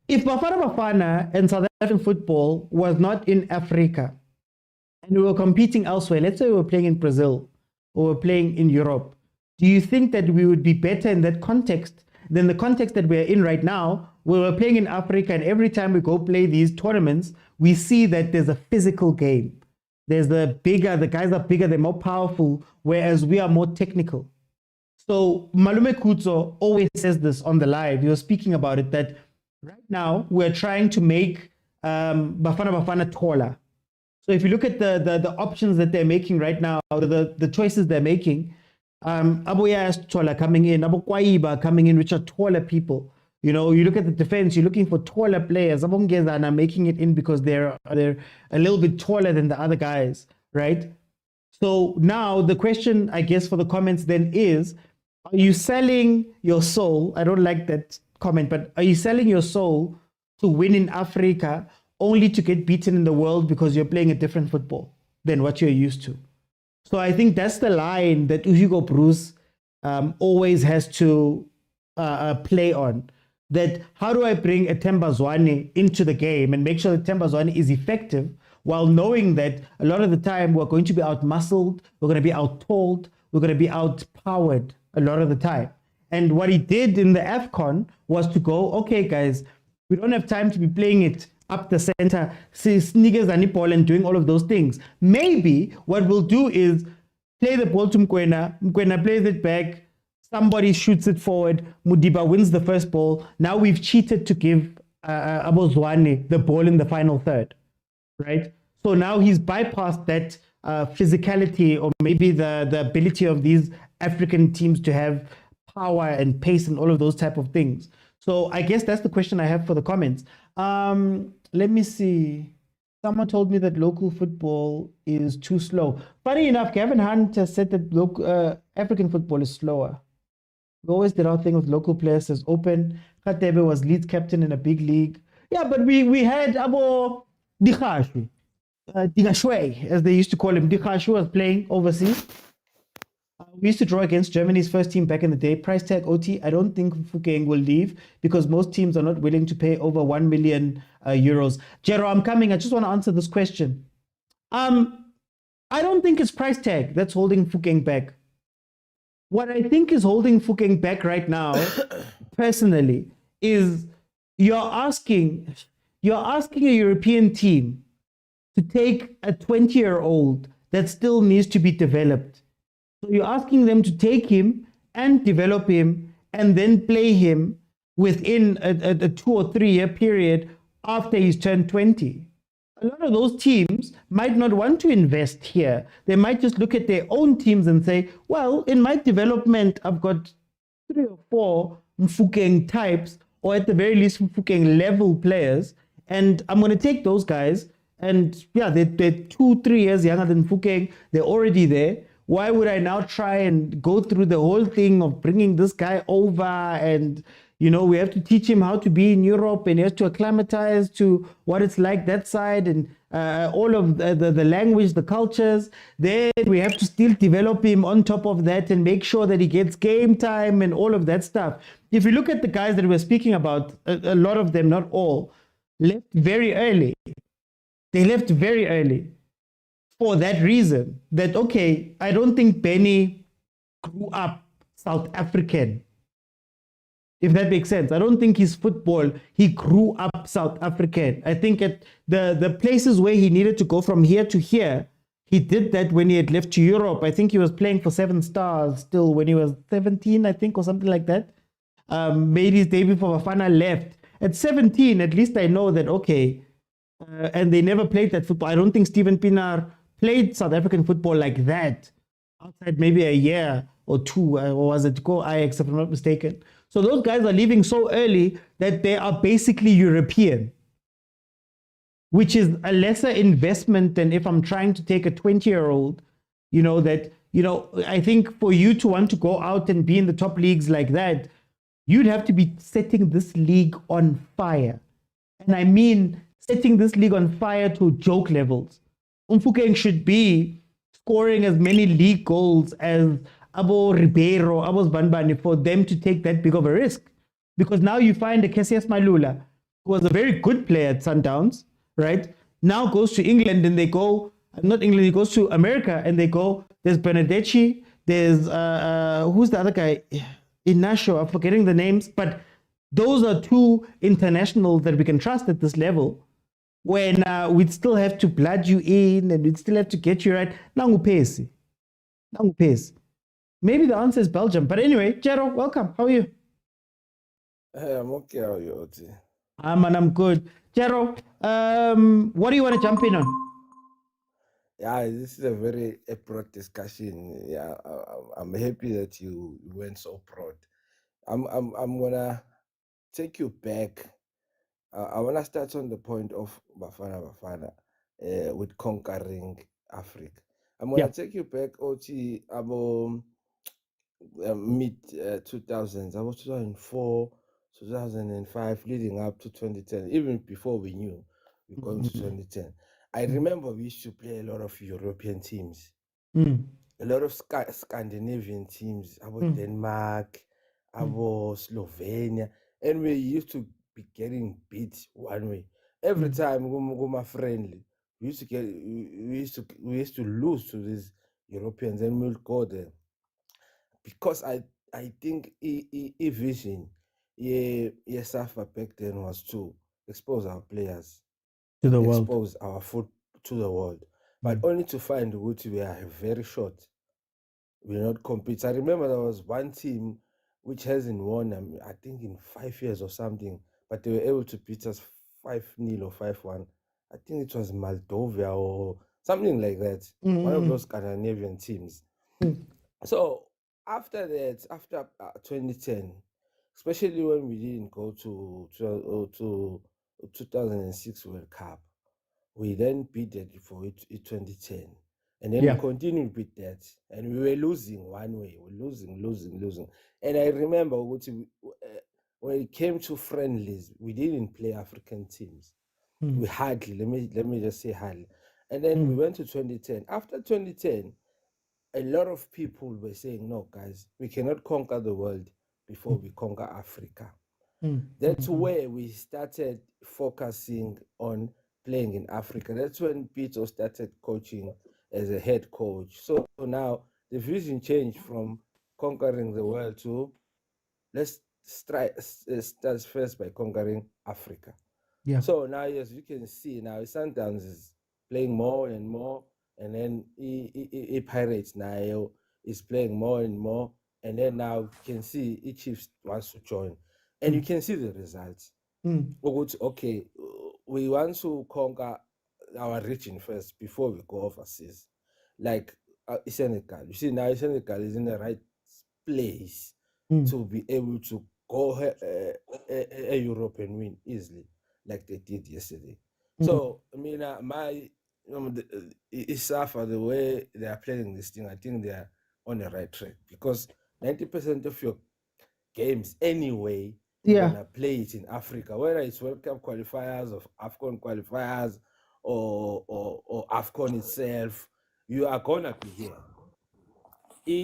If Bafana Bafana and South African football was not in Africa and we were competing elsewhere, let's say we were playing in Brazil or we're playing in Europe, do you think that we would be better in that context than the context that we're in right now, where we're playing in Africa and every time we go play these tournaments, we see that there's a physical game. There's the guys are bigger, they're more powerful, whereas we are more technical. So Malume Kutso always says this on the live. He was speaking about it, that right now we're trying to make Bafana Bafana taller. So if you look at the options that they're making right now, the choices they're making, Abuya is taller coming in, Abu Kwaiba coming in, which are taller people. You know, you look at the defense, you're looking for taller players. Abongeza are making it in because they're a little bit taller than the other guys, right? So now the question, I guess, for the comments then is, are you selling your soul? I don't like that comment, but are you selling your soul to win in Africa only to get beaten in the world because you're playing a different football than what you're used to? So I think that's the line that Hugo Bruce always has to play on. That how do I bring a Themba Zwane into the game and make sure that Themba Zwane is effective while knowing that a lot of the time we're going to be out-muscled, we're going to be out-told, we're going to be out-powered a lot of the time. And what he did in the AFCON was to go, okay, guys, we don't have time to be playing it up the center, sneakers and ball and doing all of those things. Maybe what we'll do is play the ball to Mokwena, Mokwena plays it back, somebody shoots it forward, Mudiba wins the first ball. Now we've cheated to give Abozwane the ball in the final third, right? So now he's bypassed that physicality or maybe the ability of these African teams to have power and pace and all of those type of things. So I guess that's the question I have for the comments. Let me see. Someone told me that local football is too slow. Funny enough, Gavin Hunt has said that African football is slower. We always did our thing with local players as open. Khatebe was Leeds captain in a big league. Yeah, but we had Abo Dikhashwe, Digashwe, as they used to call him. Dikhashwe was playing overseas. We used to draw against Germany's first team back in the day. Price tag OT. I don't think Fukeng will leave because most teams are not willing to pay over 1 million euros. Jero, I'm coming. I just want to answer this question. I don't think it's price tag that's holding Fukeng back. What I think is holding Fukeng back right now, personally, is you're asking a European team to take a 20-year-old that still needs to be developed. So you're asking them to take him and develop him and then play him within a 2 or 3 year period after he's turned 20. A lot of those teams might not want to invest here. They might just look at their own teams and say, well, in my development, I've got 3 or 4 Mfukeng types, or at the very least Mfukeng level players, and I'm going to take those guys. And yeah, they're 2-3 years younger than Mfukeng. They're already there. Why would I now try and go through the whole thing of bringing this guy over and, you know, we have to teach him how to be in Europe and he has to acclimatize to what it's like that side and all of the language, the cultures. Then we have to still develop him on top of that and make sure that he gets game time and all of that stuff. If you look at the guys that we're speaking about, a lot of them, not all, left very early. They left very early for that reason that, okay, I don't think Benny grew up South African. If that makes sense. I don't think his football, he grew up South African. I think at the places where he needed to go from here to here, he did that when he had left to Europe. I think he was playing for 7 Stars still when he was 17, I think, or something like that. Made his debut for Bafana, left. At 17, at least I know that, okay, and they never played that football. I don't think Steven Pienaar played South African football like that outside maybe a year or 2, or was it Go Ajax, if I'm not mistaken. So those guys are leaving so early that they are basically European, which is a lesser investment than if I'm trying to take a 20-year-old, you know, that, you know, I think for you to want to go out and be in the top leagues like that, you'd have to be setting this league on fire. And I mean, setting this league on fire to joke levels. Mfukeng should be scoring as many league goals as Abo Ribeiro, Abo Banbani, for them to take that big of a risk. Because now you find a Cassius Malula, who was a very good player at Sundowns, right? Now goes to England and they go, not England, he goes to America and they go, there's Benedetti, there's, who's the other guy? Inasho, I'm forgetting the names, but those are 2 internationals that we can trust at this level. When we'd still have to blood you in and we'd still have to get you right. Nangu pesi. Maybe the answer is Belgium. But anyway, Jero, welcome. How are you? Hey, I'm okay. How are you, Oti? I'm good. Jero, what do you want to jump in on? Yeah, this is a very broad discussion. Yeah, I'm happy that you went so broad. I'm gonna take you back. I wanna start on the point of Bafana Bafana with conquering Africa. I'm gonna take you back, Oti, about mid 2000s, about 2004, 2005, leading up to 2010, even before we knew we were going to 2010. I remember we used to play a lot of European teams, a lot of Scandinavian teams, about Denmark, about Slovenia, and we used to be getting beat one way. Every time we go friendly, we used to lose to these Europeans, and we'll go there. Because I think vision, SAFA back then was to expose our players to the world, expose our foot to the world, but only to find which we are very short. We not compete. I remember there was one team which hasn't won, I think in 5 years or something, but they were able to beat us 5-0 or 5-1. I think it was Moldova or something like that. One of those Scandinavian teams. So after that, after 2010, especially when we didn't go to 2006 World Cup, we then beat it for 2010. And then we continued with that. And we were losing one way. We're losing. And I remember when it came to friendlies, we didn't play African teams. We hardly, let me just say hardly. And then we went to 2010. After 2010, a lot of people were saying, no, guys, we cannot conquer the world before we conquer Africa. That's where we started focusing on playing in Africa. That's when Pitso started coaching as a head coach. So now the vision changed from conquering the world to let's start first by conquering Africa. So now, as you can see, now Sundowns is playing more and more, and then Pirates now is playing more and more, and then now you can see Chiefs wants to join, and you can see the results. Okay, we want to conquer our region first before we go overseas. Like Senegal, you see now Senegal is in the right place to be able to go a European win easily, like they did yesterday. So I mean, ISAFA, the way they are playing this thing, I think they are on the right track, because 90% of your games anyway, you're gonna play it in Africa, whether it's World Cup qualifiers or AFCON qualifiers or AFCON itself, you are gonna be here.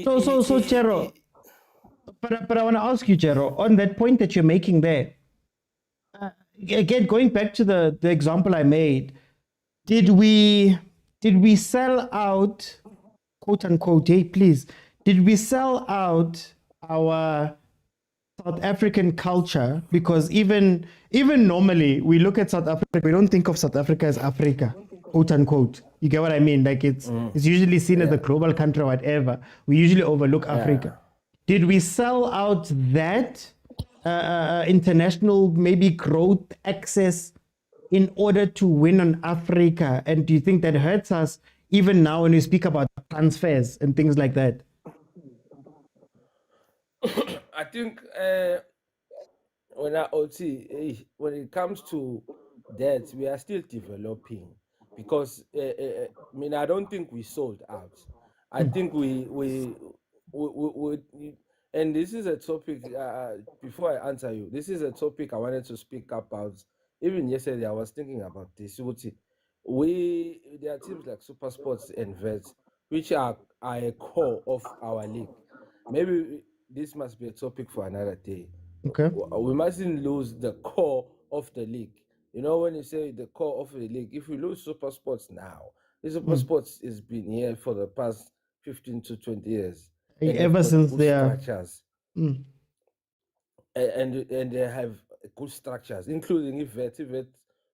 So Chero, but I want to ask you, Chero, on that point that you're making there, again, going back to the example I made, did we sell out, quote unquote, hey, please, did we sell out our South African culture? Because even normally we look at South Africa, we don't think of South Africa as Africa, quote unquote. You get what I mean? Like it's usually seen as a global country or whatever. We usually overlook Africa. Did we sell out that international maybe growth access in order to win on Africa? And do you think that hurts us even now when we speak about transfers and things like that? I think when it comes to that, we are still developing, because I mean, I don't think we sold out. I think we and this is a topic, before I answer you, this is a topic I wanted to speak about. Even yesterday, I was thinking about this. There are teams like Supersport and Vert, which are a core of our league. Maybe this must be a topic for another day. Okay. We mustn't lose the core of the league. You know, when you say the core of the league, if we lose Supersports now, the Supersports has been here for the past 15 to 20 years. Ever since they are structures. And they have good structures, including if Vert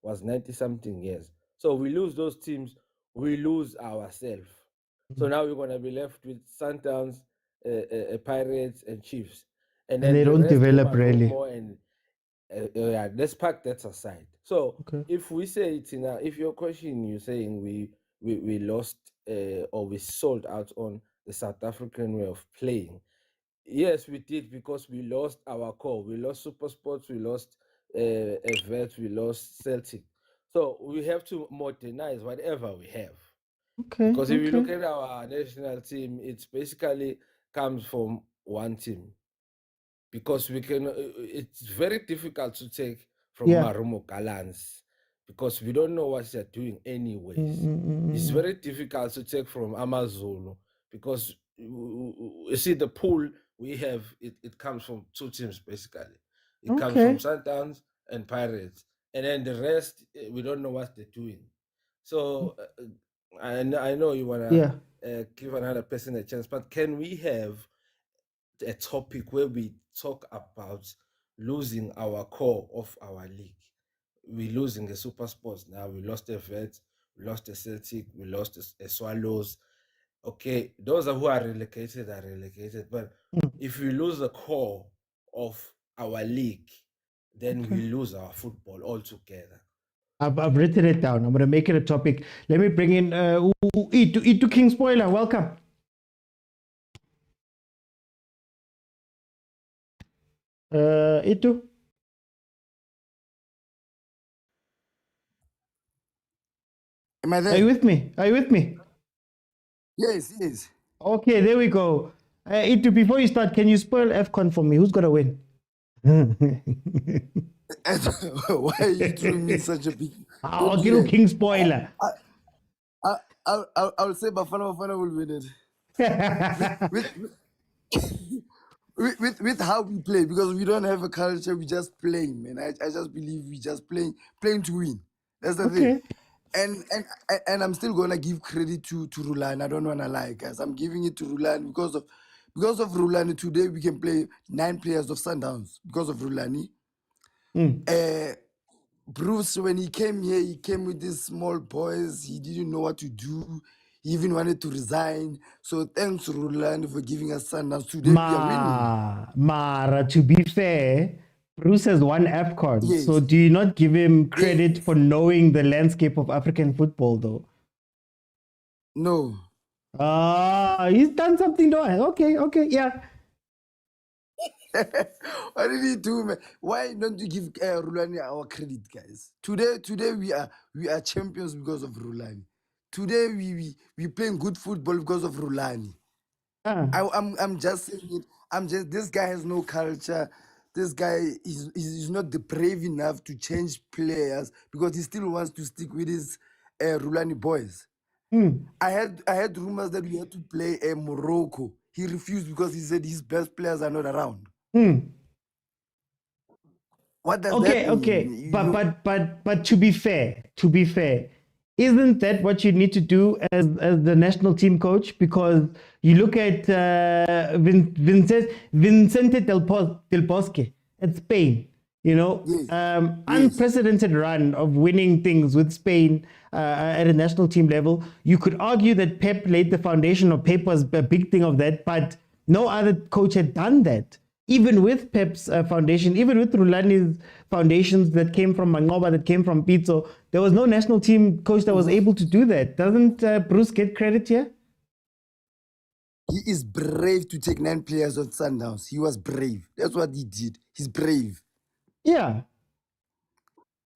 was 90-something years. So we lose those teams, we lose ourselves. So now we're going to be left with Sundowns, Pirates, and Chiefs. And then they don't develop really. Let's pack that aside. So if we say it if your question, you're saying we lost or we sold out on the South African way of playing. Yes, we did, because we lost our core. We lost Supersports, we lost Vert, we lost Celtic. So we have to modernize whatever we have. Okay. Because if you look at our national team, it's basically comes from one team. Because we can, it's very difficult to take from Marumo Galans because we don't know what they're doing anyways. It's very difficult to take from Amazulu because you see the pool we have, it comes from two teams basically. It comes from Sundowns and Pirates. And then the rest, we don't know what they're doing. So I know you want to give another person a chance, but can we have a topic where we talk about losing our core of our league? We're losing the Super Sports now. We lost the Vert, we lost the Celtic, we lost the Swallows. Okay, those who are relegated. But if we lose the core of our league, then we lose our football altogether. I've written it down. I'm going to make it a topic. Let me bring in Itu King Spoiler. Welcome. Itu. Am I there? Are you with me? Are you with me? Yes, yes. Okay, there we go. Itu, before you start, can you spoil AFCON for me? Who's going to win? Why are you throwing me such a big... I'll give you King Spoiler. I'll say Bafana Bafana will win it. with how we play, because we don't have a culture, we just playing, man. I just believe we just playing to win. That's the thing. And I'm still gonna give credit to Rulani. I don't wanna lie, guys. I'm giving it to Rulani because of Rulani. Today we can play 9 players of Sundowns because of Rulani. Bruce, when he came here, he came with these small boys. He didn't know what to do. He even wanted to resign. So thanks, Rulani, for giving us Sundowns. Today we are winning. Mara, to be fair, Bruce has won AFCON. Yes. So do you not give him credit for knowing the landscape of African football, though? No. He's done something, though. Okay, yeah. What did he do, man? Why don't you give Rulani our credit, guys? Today we are champions because of Rulani. Today we playing good football because of Rulani. I'm just saying it. This guy has no culture. This guy is not brave enough to change players because he still wants to stick with his Rulani boys. I had rumors that we had to play Morocco. He refused because he said his best players are not around. What does that mean? Okay. But to be fair, isn't that what you need to do as the national team coach? Because you look at Vicente Del Bosque at Spain, unprecedented run of winning things with Spain at a national team level. You could argue that Pep laid the foundation, or Pep was a big thing of that, but no other coach had done that. Even with Pep's foundation, even with Rulani's foundations that came from Mangoba, that came from Pitso, there was no national team coach that was able to do that. Doesn't Bruce get credit here? He is brave to take 9 players of Sundowns. He was brave. That's what he did. He's brave. Yeah.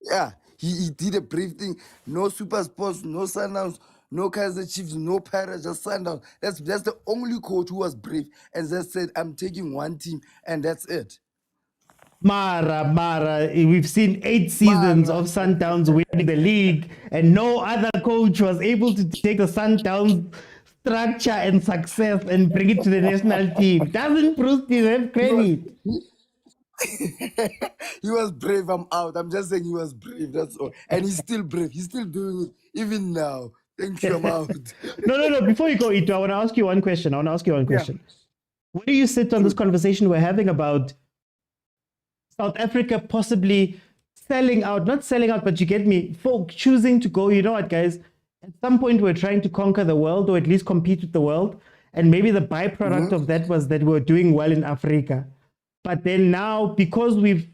Yeah, he did a brave thing. No Super Sports, no Sundowns, no Kaizer Chiefs, no Pirates, just Sundowns. That's the only coach who was brave and just said, I'm taking one team, and that's it. Mara, we've seen 8 seasons of Sundowns winning the league, and no other coach was able to take the Sundowns structure and success and bring it to the national team. Doesn't Bruce deserve credit? He was brave. I'm out. I'm just saying he was brave. That's all. And he's still brave. He's still doing it even now. Thank you. I'm out. No. Before you go, Ito, I want to ask you one question. Where do you sit on this conversation we're having about South Africa possibly selling out? Not selling out, but you get me. Folk choosing to go, you know what, guys? At some point, we're trying to conquer the world, or at least compete with the world. And maybe the byproduct of that was that we're doing well in Africa. But then now, because we've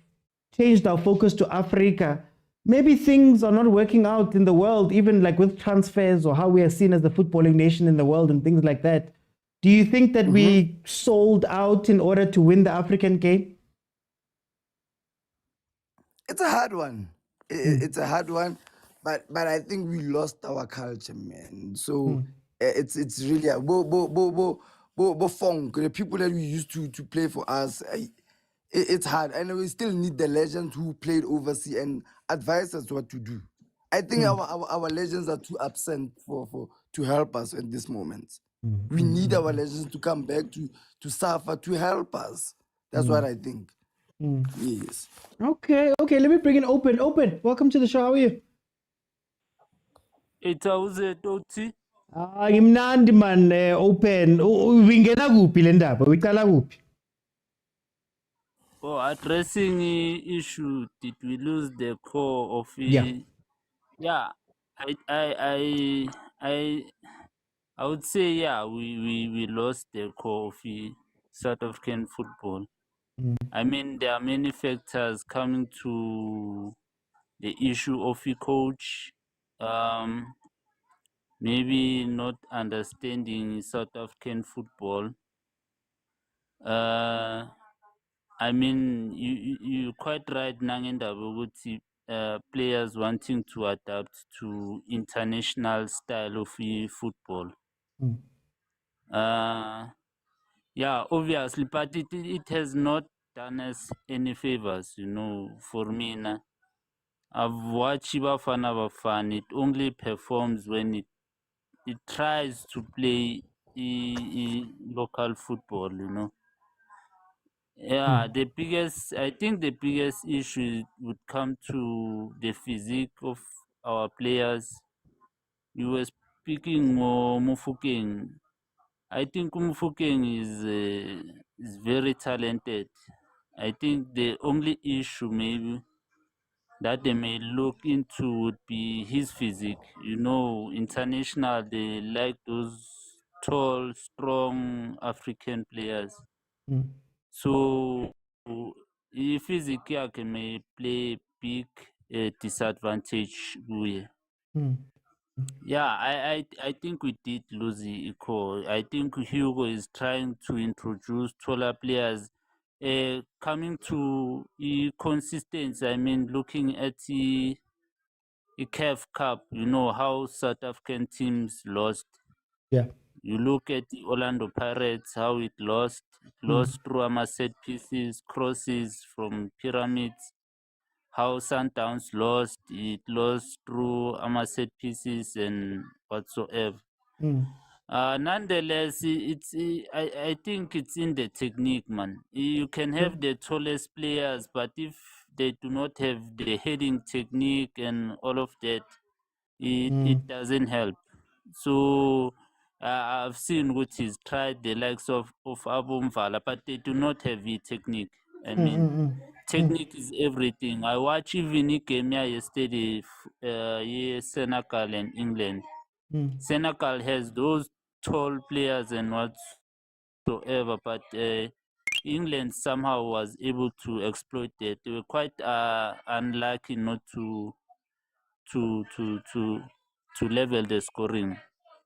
changed our focus to Africa, maybe things are not working out in the world, even like with transfers or how we are seen as the footballing nation in the world and things like that. Do you think that we sold out in order to win the African game? It's a hard one. It's a hard one. but I think we lost our culture, man. So it's really bo funk, the people that we used to play for us. It's hard, and we still need the legends who played overseas and advise us what to do. I think our legends are too absent to help us in this moment. We need our legends to come back to suffer to help us. That's what I think. Yes. Okay. Let me bring in Open. Open, welcome to the show. How are you? Ngimnandi man. Open. Wingena kuphi le ndaba? Uyiqala kuphi? Oh, addressing issue, did we lose the core of it? Yeah. Yeah, I would say yeah, we lost the core of South African football. I mean, there are many factors coming to the issue of a coach. Maybe not understanding South African football. I mean, you quite right, Nangenda Boguti, players wanting to adapt to international style of football. Yeah, obviously, but it has not done us any favors, for me. I've watched Bafana Bafana. It only performs when it tries to play local football, Yeah, I think the biggest issue would come to the physique of our players. You were speaking of Mufokeng. I think Mufokeng is very talented. I think the only issue maybe that they may look into would be his physique. International, they like those tall, strong African players. So physique yakhe may play big disadvantage kuye. Yeah, I think we did lose the equal. I think Hugo is trying to introduce taller players. Coming to consistency, I mean, looking at the CAF Cup, how South African teams lost. Yeah. You look at the Orlando Pirates, how it lost. It lost through set pieces, crosses from pyramids. How Sundowns lost, it lost through set pieces and whatsoever. Nonetheless, I think it's in the technique, man. You can have the tallest players, but if they do not have the heading technique and all of that, it doesn't help. So I've seen what he's tried the likes of Abu Mvala, but they do not have the technique. I mean, technique is everything. I watched even a game yesterday, Senegal and England. Senegal has those tall players and whatsoever, but England somehow was able to exploit it. They were quite unlucky not to level the scoring.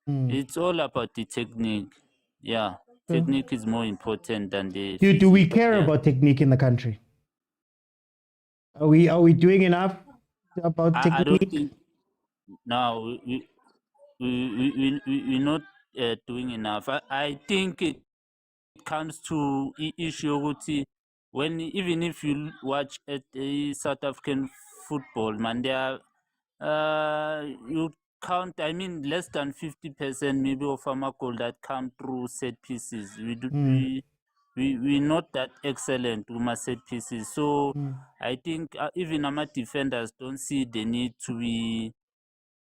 It's all about the technique. Yeah, technique is more important than the. Do we care about technique in the country? Are we doing enough about technique? I don't think. No, we're not doing enough. I think it comes to issue when even if you watch at South African football, man, there you count. I mean, less than 50% maybe of our goal that come through set pieces. We're not that excellent with my set pieces. So I think even our defenders don't see the need to be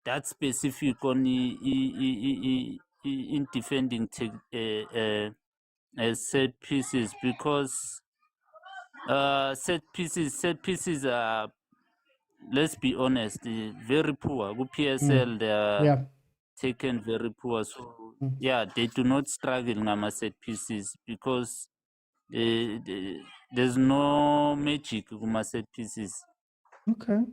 that specific on in defending set pieces, because set pieces are, let's be honest, very poor. PSL they are taken very poor. So yeah, they do not struggle in set pieces because there's no magic in set pieces. Okay.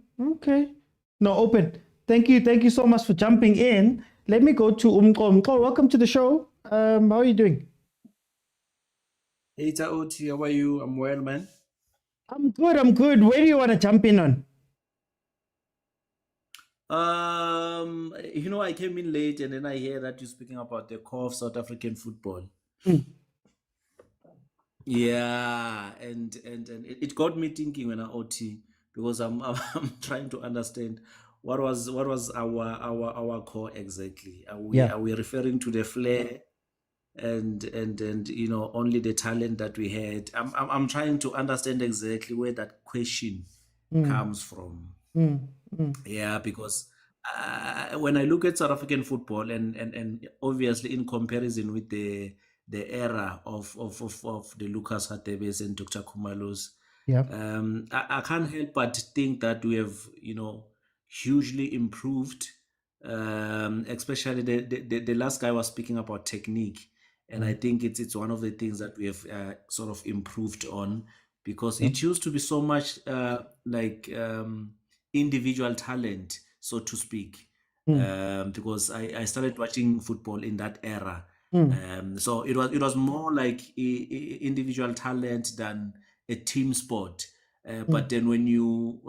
No, Open. Thank you so much for jumping in. Let me go to Umko. Umko, welcome to the show. How are you doing? Hey, Oti, how are you? I'm well, man. I'm good. Where do you want to jump in on? I came in late and then I hear that you're speaking about the core of South African football. Yeah, and it got me thinking when I OT, because I'm trying to understand what was our core exactly. Are we referring to the flair and only the talent that we had? I'm trying to understand exactly where that question comes from. Yeah, because when I look at South African football and obviously in comparison with the era of the Lucas Hadebes and Dr. Kumalos, I can't help but think that we have hugely improved, especially the last guy was speaking about technique, and I think it's one of the things that we have sort of improved on, because it used to be so much individual talent, so to speak, because I started watching football in that era. So it was more like individual talent than a team sport. But then when you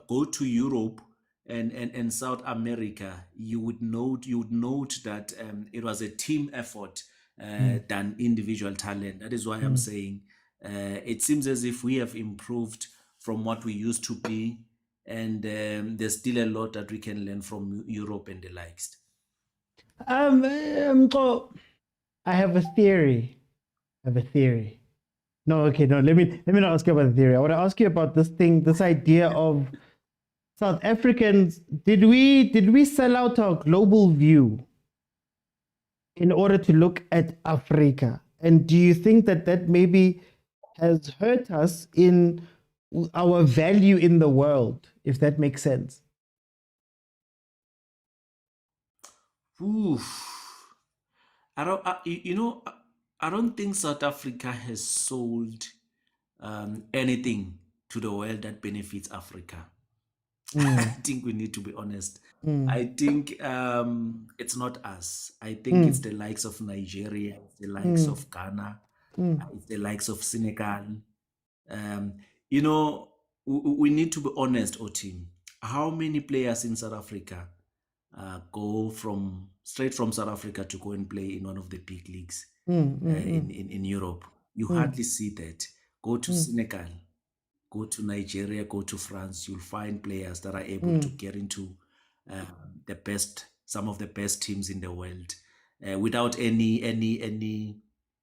go to Europe and South America, you would note that it was a team effort than individual talent. That is why I'm saying it seems as if we have improved from what we used to be, and there's still a lot that we can learn from Europe and the likes. I have a theory. No, okay, no. Let me not ask you about the theory. I want to ask you about this idea of South Africans. Did we sell out our global view in order to look at Africa? And do you think that maybe has hurt us in our value in the world, if that makes sense? Oof. I don't think South Africa has sold anything to the world that benefits Africa. I think we need to be honest. I think it's not us. I think it's the likes of Nigeria, the likes of Ghana, it's the likes of Senegal. We need to be honest, team. How many players in South Africa go straight from South Africa to go and play in one of the big leagues in Europe? You hardly see that. Go to Senegal, go to Nigeria, go to France, you'll find players that are able to get into some of the best teams in the world without any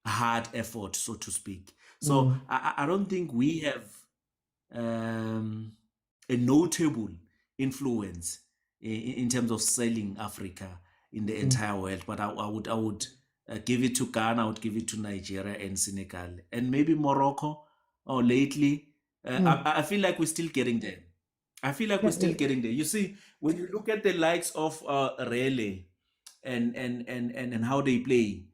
hard effort, so to speak. So I don't think we have a notable influence in terms of selling Africa in the entire world. But I would give it to Ghana, I would give it to Nigeria and Senegal, and maybe Morocco. Or lately, I feel like we're still getting there. You see, when you look at the likes of Rele and how they play,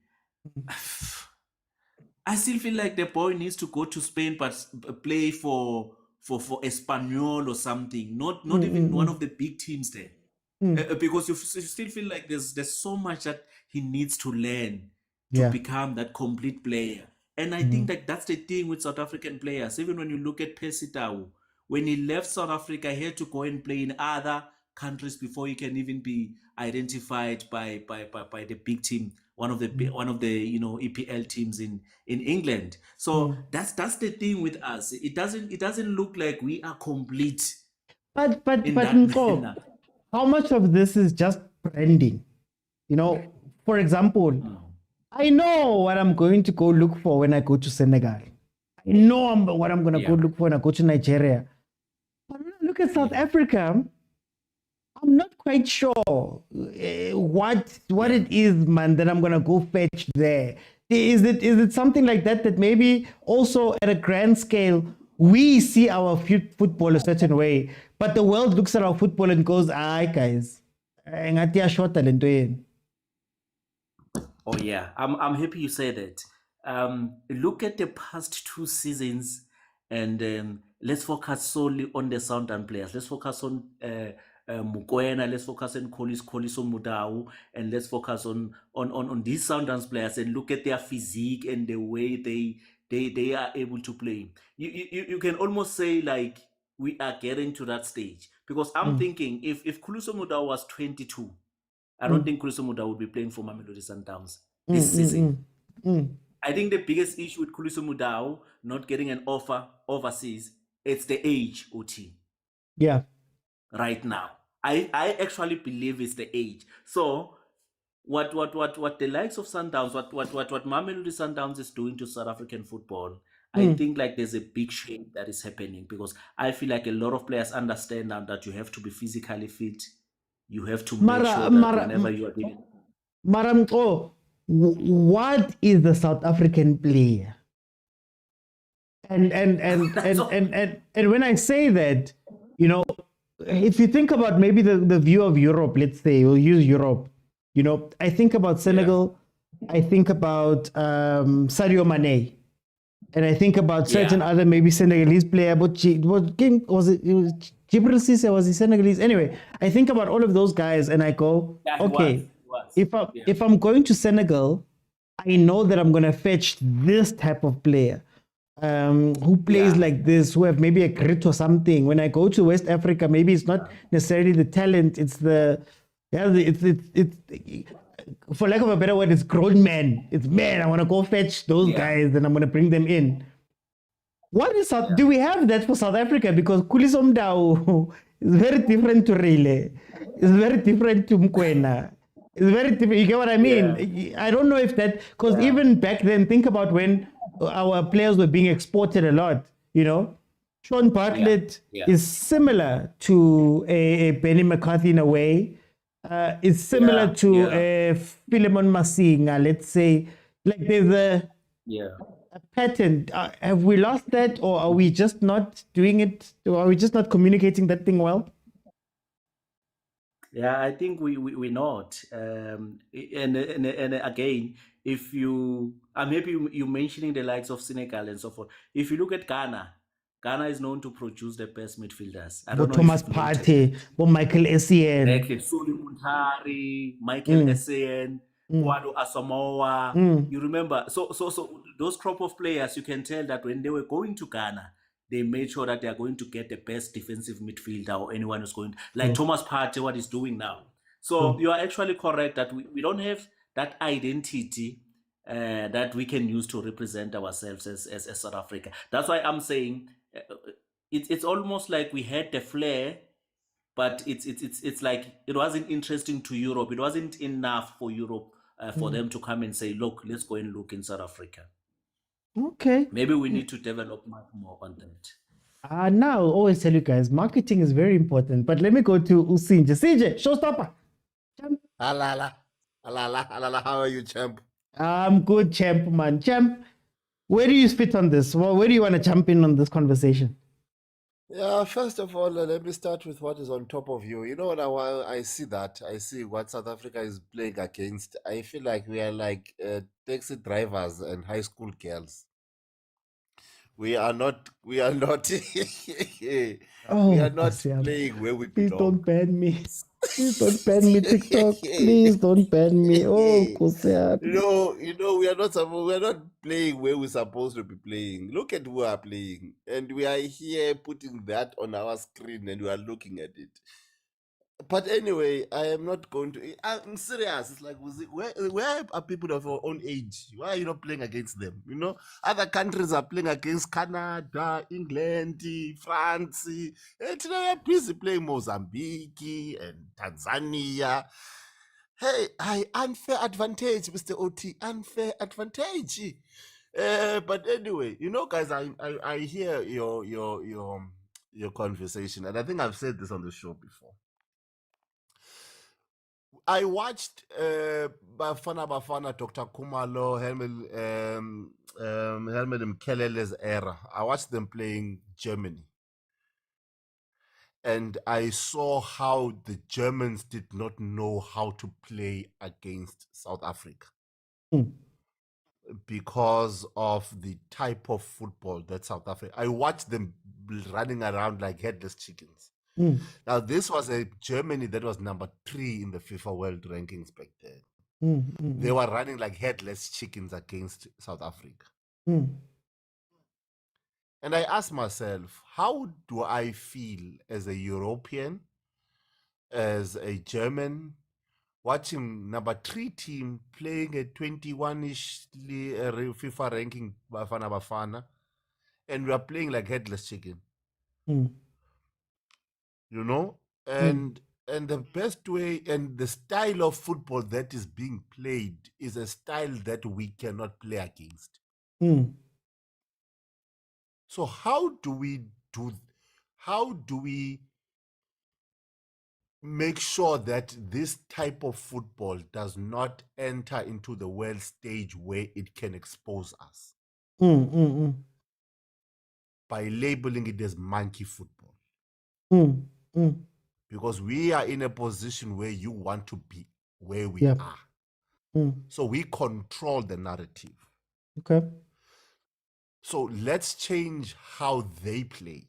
I still feel like the boy needs to go to Spain, but play for Espanyol or something, not even one of the big teams there. Because you still feel like there's so much that he needs to learn to become that complete player. And I think that's the thing with South African players. Even when you look at Percy Tau, when he left South Africa, he had to go and play in other countries before he can even be identified by the big team, one of the EPL teams in England. So that's the thing with us. It doesn't look like we are complete. But how much of this is just branding? For example, I know what I'm going to go look for when I go to Senegal. I know what I'm going to go look for when I go to Nigeria. But when I look at South Africa, I'm not quite sure what it is, man, that I'm going to go fetch there. Is it something like that maybe also at a grand scale, we see our football a certain way, but the world looks at our football and goes, "Aye, guys, oh yeah, I'm happy you say that. Look at the past 2 seasons, and let's focus solely on the Sundowns players. Let's focus on Mokwena. Let's focus on Kholiso Motaung, and let's focus on these Sundowns players and look at their physique and the way they are able to play. You can almost say like we are getting to that stage. Because I'm thinking if Khuluso Mudau was 22, I don't think Khuluso Mudau would be playing for Mamelodi Sundowns this season. I think the biggest issue with Khuluso Mudau not getting an offer overseas, it's the age, OT. Yeah. Right now. I actually believe it's the age. So what the likes of Sundowns, what Mamelodi Sundowns is doing to South African football, I think like there's a big change that is happening, because I feel like a lot of players understand now that you have to be physically fit. You have to make sure that whenever you are doing. Maramko, what is the South African player? And when I say that, you know, if you think about maybe the view of Europe, let's say we'll use Europe. You know, I think about Senegal, I think about Sadio Mane, and I think about certain other maybe Senegalese player. But was it Jibril Cisse? Was he Senegalese? Anyway, I think about all of those guys, and I go, okay, if I'm going to Senegal, I know that I'm gonna fetch this type of player. Who plays like this, who have maybe a grit or something. When I go to West Africa, maybe it's not necessarily the talent, it's it's for lack of a better word, it's grown men. It's men. I want to go fetch those guys and I'm going to bring them in. What is do we have that for South Africa? Because Khuluso Mudau is very different to Rile. It's very different to Mokwena. It's very different. You get what I mean? I don't know if that, because even back then, think about when our players were being exported a lot, you know. Sean Bartlett is similar to a Benny McCarthy in a way. It's similar to a Philemon Masinga, let's say. Like there's a pattern. Have we lost that, or are we just not doing it, or are we just not communicating that thing well? Yeah, I think we're not. And again, if you maybe you mentioning the likes of Senegal and so forth. If you look at Ghana, Ghana is known to produce the best midfielders. I don't know Thomas Partey, Michael Essien, exactly. Suli Muntari, Michael Essien, Kwado Asamoah. You remember? So those crop of players, you can tell that when they were going to Ghana, they made sure that they are going to get the best defensive midfielder or anyone who's going, like Thomas Partey, what he's doing now. So you are actually correct that we don't have that identity that we can use to represent ourselves as South Africa. That's why I'm saying it's almost like we had the flair, but it's like it wasn't interesting to Europe. It wasn't enough for Europe for them to come and say, look, let's go and look in South Africa. Okay. Maybe we need to develop much more on that. Now, I always tell you guys, marketing is very important. But let me go to Usinje. CJ, showstopper. Alala, how are you, champ? I'm good, champ, man. Champ, where do you fit on this? Well, where do you want to jump in on this conversation? Yeah, first of all, let me start with what is on top of you. You know, now I see what South Africa is playing against. I feel like we are like taxi drivers and high school girls. We are not we are not playing where we belong. Please don't ban me. Please don't ban me, TikTok. Please don't ban me. Oh, Kosea. You know, we are not playing where we're supposed to be playing. Look at who we are playing, and we are here putting that on our screen, and we are looking at it. But anyway, I am not going to. I'm serious. It's like, where are people of our own age? Why are you not playing against them? You know, other countries are playing against Canada, England, France. And today we're busy playing Mozambique and Tanzania. Hey, unfair advantage, Mr. OT. Unfair advantage. But anyway, you know, guys, I hear your conversation, and I think I've said this on the show before. I watched Bafana Bafana, Dr. Kumalo, Helmut Mkelele's era. I watched them playing Germany. And I saw how the Germans did not know how to play against South Africa. Because of the type of football that South Africa... I watched them running around like headless chickens. Now, this was a Germany that was number 3 in the FIFA World Rankings back then. They were running like headless chickens against South Africa. And I ask myself, how do I feel as a European, as a German, watching number 3 team playing a 21-ish FIFA ranking Bafana Bafana, and we are playing like headless chicken. You know? And the best way and the style of football that is being played is a style that we cannot play against. So how do we make sure that this type of football does not enter into the world stage where it can expose us? By labeling it as monkey football. Because we are in a position where you want to be where we are. So we control the narrative. Okay. So let's change how they play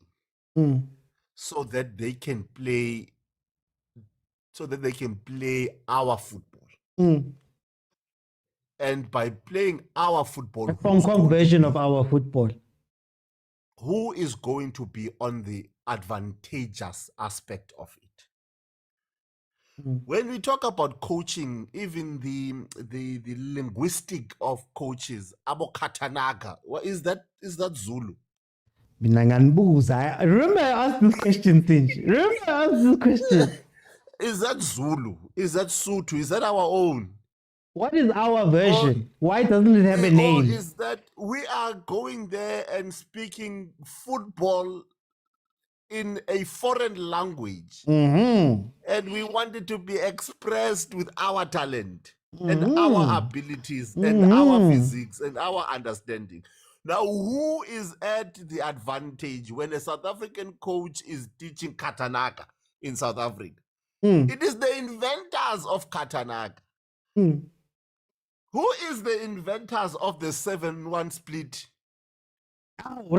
so that they can play our football. And by playing our football, A Hong Kong version of our football. Who is going to be on the advantageous aspect of it? When we talk about coaching, even the linguistic of coaches, Abo Katanaga, what is that? Is that Zulu? Remember I asked this question, Tinch. Remember I asked this question. Is that Zulu? Is that Sotho? Is that our own? What is our version? Why doesn't it have a name? Or is that we are going there and speaking football in a foreign language, and we want it to be expressed with our talent and our abilities and our physics and our understanding. Now, who is at the advantage when a South African coach is teaching Katanaga in South Africa? It is the inventors of Katanaga. Who is the inventors of the 7-1 split? Who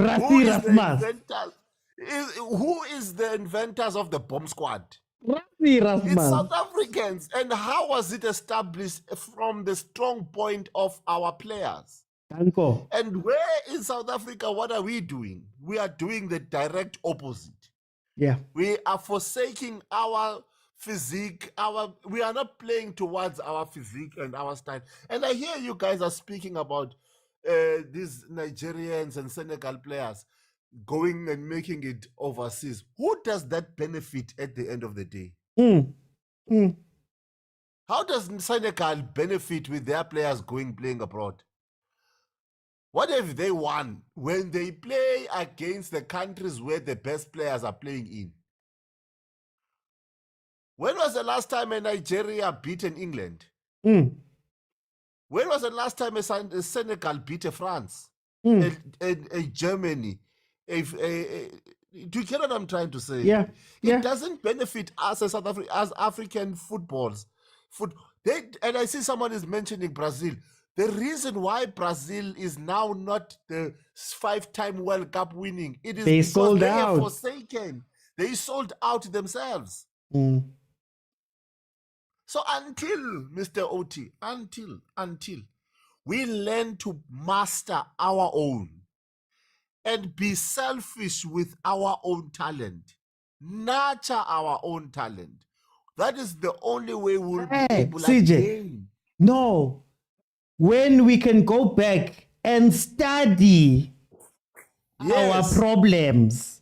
is the inventors of the bomb squad? It's South Africans. And how was it established from the strong point of our players? And where in South Africa, what are we doing? We are doing the direct opposite. Yeah. We are forsaking our physique, we are not playing towards our physique and our style. And I hear you guys are speaking about these Nigerians and Senegal players going and making it overseas. Who does that benefit at the end of the day? How does Senegal benefit with their players playing abroad? What have they won when they play against the countries where the best players are playing in? When was the last time a Nigeria beat an England? When was the last time a Senegal beat a France? A Germany? Do you get what I'm trying to say? Yeah. It doesn't benefit us as African footballs. And I see someone is mentioning Brazil. The reason why Brazil is now not the 5-time World Cup winning, it is because they are forsaken. They sold out themselves. So until, Mr. OT, until we learn to master our own and be selfish with our own talent, nurture our own talent, that is the only way we'll be able to gain. No. When we can go back and study our problems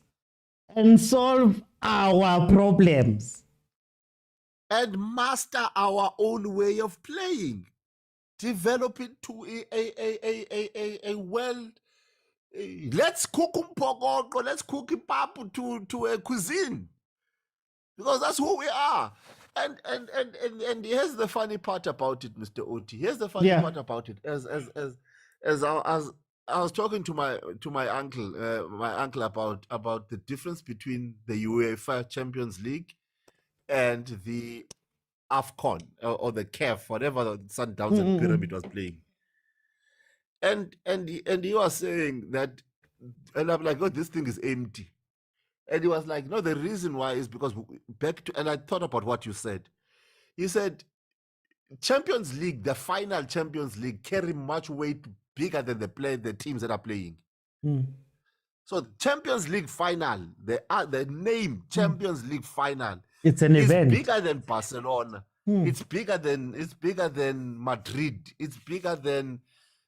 and solve our problems. And master our own way of playing. Develop it to a well. Let's cook umphokoqo, let's cook ipapu to a cuisine. Because that's who we are. And here's the funny part about it, Mr. OT. Here's the funny part about it. As I was talking to my uncle, about the difference between the UEFA Champions League and the AFCON or the CAF, whatever the Sundowns and Pyramid was playing. And he was saying that, and I'm like, oh, this thing is empty. And he was like, no, the reason why is because and I thought about what you said. He said, Champions League, the final Champions League, carry much weight bigger than the teams that are playing. So Champions League final, the name Champions League final, it's an event. It's bigger than Barcelona. It's bigger than Madrid. It's bigger than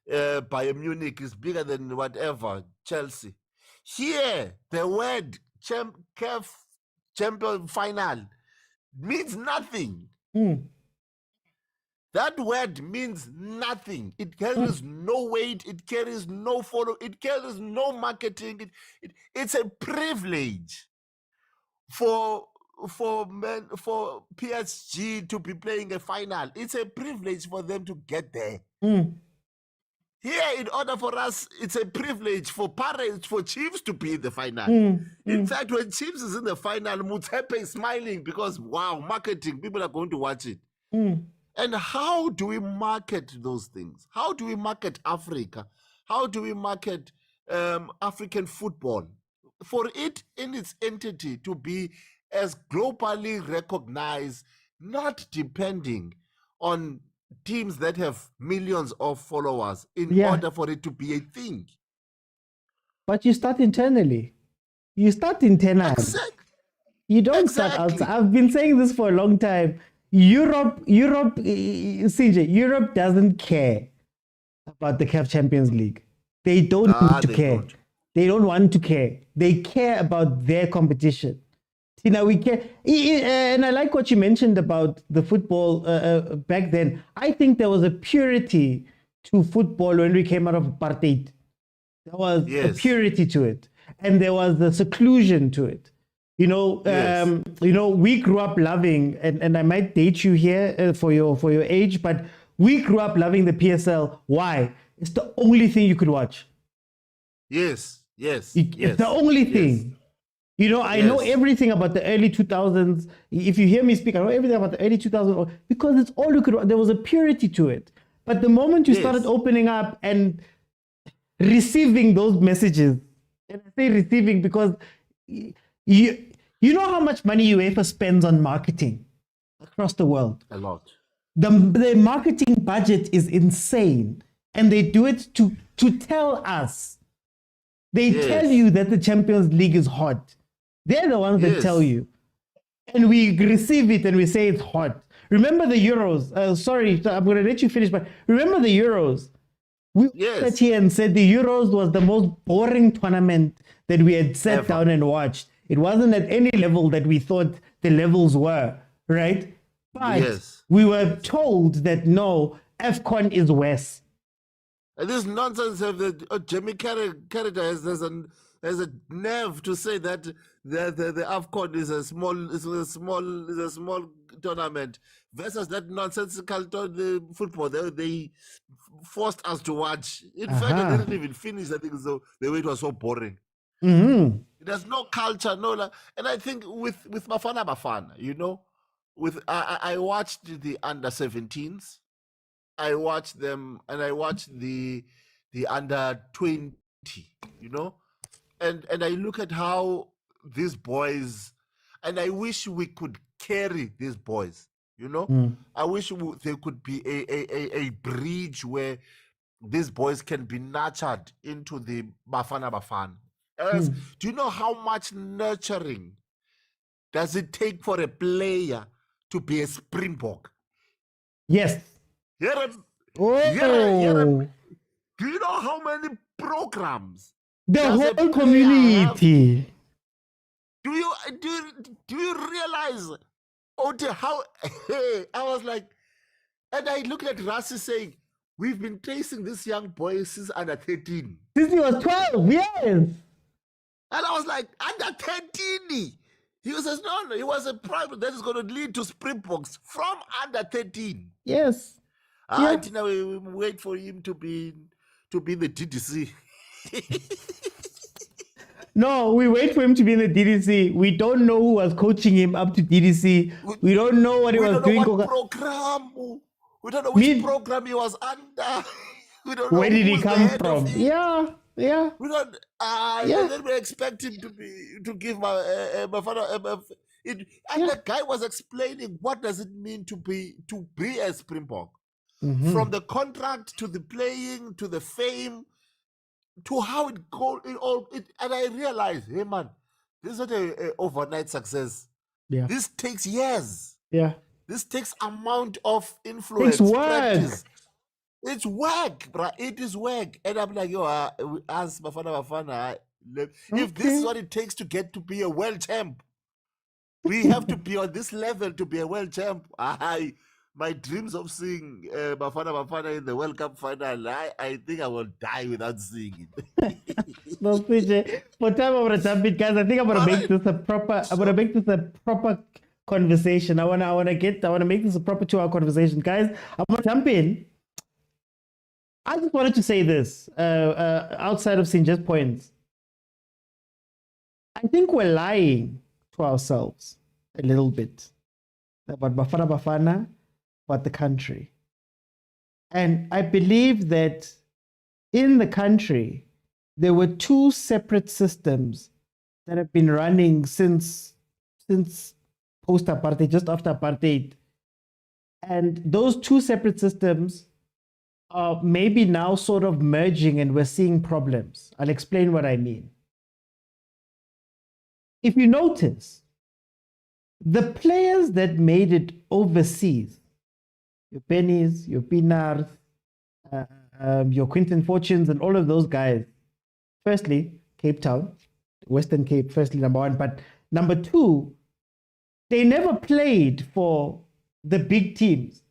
Bayern Munich. It's bigger than whatever, Chelsea. Here, the word CAF Champions final means nothing. That word means nothing. It carries no weight. It carries no follow. It carries no marketing. It's a privilege for PSG to be playing a final. It's a privilege for them to get there. Here, in order for us, it's a privilege for parents, for Chiefs to be in the final. In fact, when Chiefs is in the final, Motsepe is smiling because, wow, marketing, people are going to watch it. And how do we market those things? How do we market Africa? How do we market African football? For it in its entity to be as globally recognized, not depending on teams that have millions of followers in order for it to be a thing. But you start internally. You start internally. You don't start outside. I've been saying this for a long time. Europe doesn't care about the CAF Champions League. They don't need to care. They don't want to care. They care about their competition. We care. And I like what you mentioned about the football back then. I think there was a purity to football when we came out of apartheid. There was a purity to it. And there was a seclusion to it. We grew up loving, and I might date you here for your age, but we grew up loving the PSL. Why? It's the only thing you could watch. It's the only thing. I know everything about the early 2000s. If you hear me speak, I know everything about the early 2000s because it's all you could watch. There was a purity to it. But the moment you started opening up and receiving those messages, and I say receiving because you know how much money UEFA spends on marketing across the world? A lot. The marketing budget is insane. And they do it to tell us. They tell you that the Champions League is hot. They're the ones that tell you. And we receive it and we say it's hot. Remember the Euros. Sorry, I'm going to let you finish, but remember the Euros. We sat here and said the Euros was the most boring tournament that we had sat down and watched. It wasn't at any level that we thought the levels were, right? But we were told that no, AFCON is worse. And this nonsense of the Jamie Carragher has a nerve to say that the AFCON is a small tournament versus that nonsensical football they forced us to watch. In fact, they didn't even finish. I think so. The way it was so boring. There's no culture, and I think with Bafana Bafana, I watched the under-17s, I watched them, and I watched the under-20, and I look at how these boys, and I wish we could carry these boys, I wish there could be a bridge where these boys can be nurtured into the Bafana Bafana. Do you know how much nurturing does it take for a player to be a Springbok? Yes. Do you know how many programs? The whole community. Do you realize how I was like, and I looked at Rassi saying, we've been tracing this young boy since under 13. Since he was 12, yes. And I was like, under 13. He says, no, he was a private that is going to lead to Springboks from under 13. Yes. We wait for him to be the DDC. No, we wait for him to be in the DDC. We don't know who was coaching him up to DDC. We don't know what he was doing. We don't know which program he was under. We don't know where did he come from. Yeah. We don't. And then we expect him to give Bafana. And the guy was explaining what does it mean to be a Springbok, from the contract to the playing to the fame. to how it go, and I realized, hey man, this is not a overnight success. Yeah. This takes years. Yeah. This takes amount of influence. Takes work. Practice. It's work, bro. It is work. And I'm like, yo, as Bafana Bafana, if this is what it takes to get to be a world champ, we have to be on this level to be a world champ. My dreams of seeing Bafana Bafana in the World Cup final, I think I will die without seeing it. No, PJ. For time I'm gonna jump it, guys. I think I'm gonna make this a proper. I'm gonna make this a proper conversation. I wanna make this a proper 2-hour conversation, guys. I'm gonna jump in. I just wanted to say this outside of Sinja's points. I think we're lying to ourselves a little bit about Bafana Bafana, about the country. And I believe that in the country, there were 2 separate systems that have been running since post-apartheid, just after apartheid. And those 2 separate systems are maybe now sort of merging and we're seeing problems. I'll explain what I mean. If you notice, the players that made it overseas, your Pennies, your Pinars, your Quinton Fortunes, and all of those guys, firstly, Cape Town, Western Cape, firstly, number 1. But number 2, they never played for the big teams.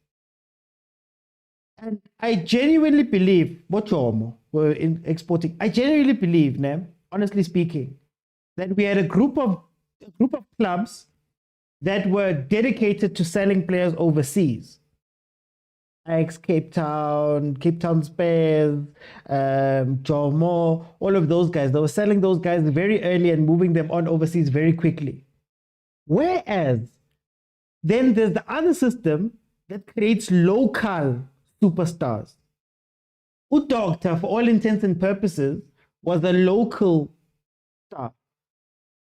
And I genuinely believe, Bochomo were exporting. I genuinely believe, honestly speaking, that we had a group of clubs that were dedicated to selling players overseas. Cape Town Spares, Jomo, all of those guys. They were selling those guys very early and moving them on overseas very quickly. Whereas, then there's the other system that creates local superstars. Udokta, for all intents and purposes, was a local star.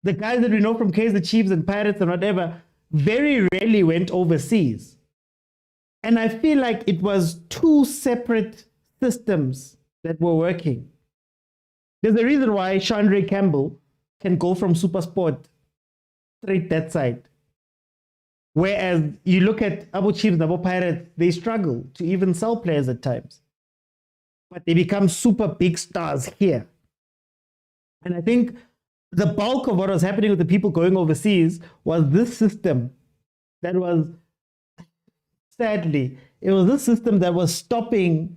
The guys that we know from Kaizer Chiefs and Pirates and whatever very rarely went overseas. And I feel like it was 2 separate systems that were working. There's a reason why Chandra Campbell can go from Supersport straight that side. Whereas you look at Abu Chiefs, Abu Pirates, they struggle to even sell players at times. But they become super big stars here. And I think the bulk of what was happening with the people going overseas was this system that was, sadly, it was this system that was stopping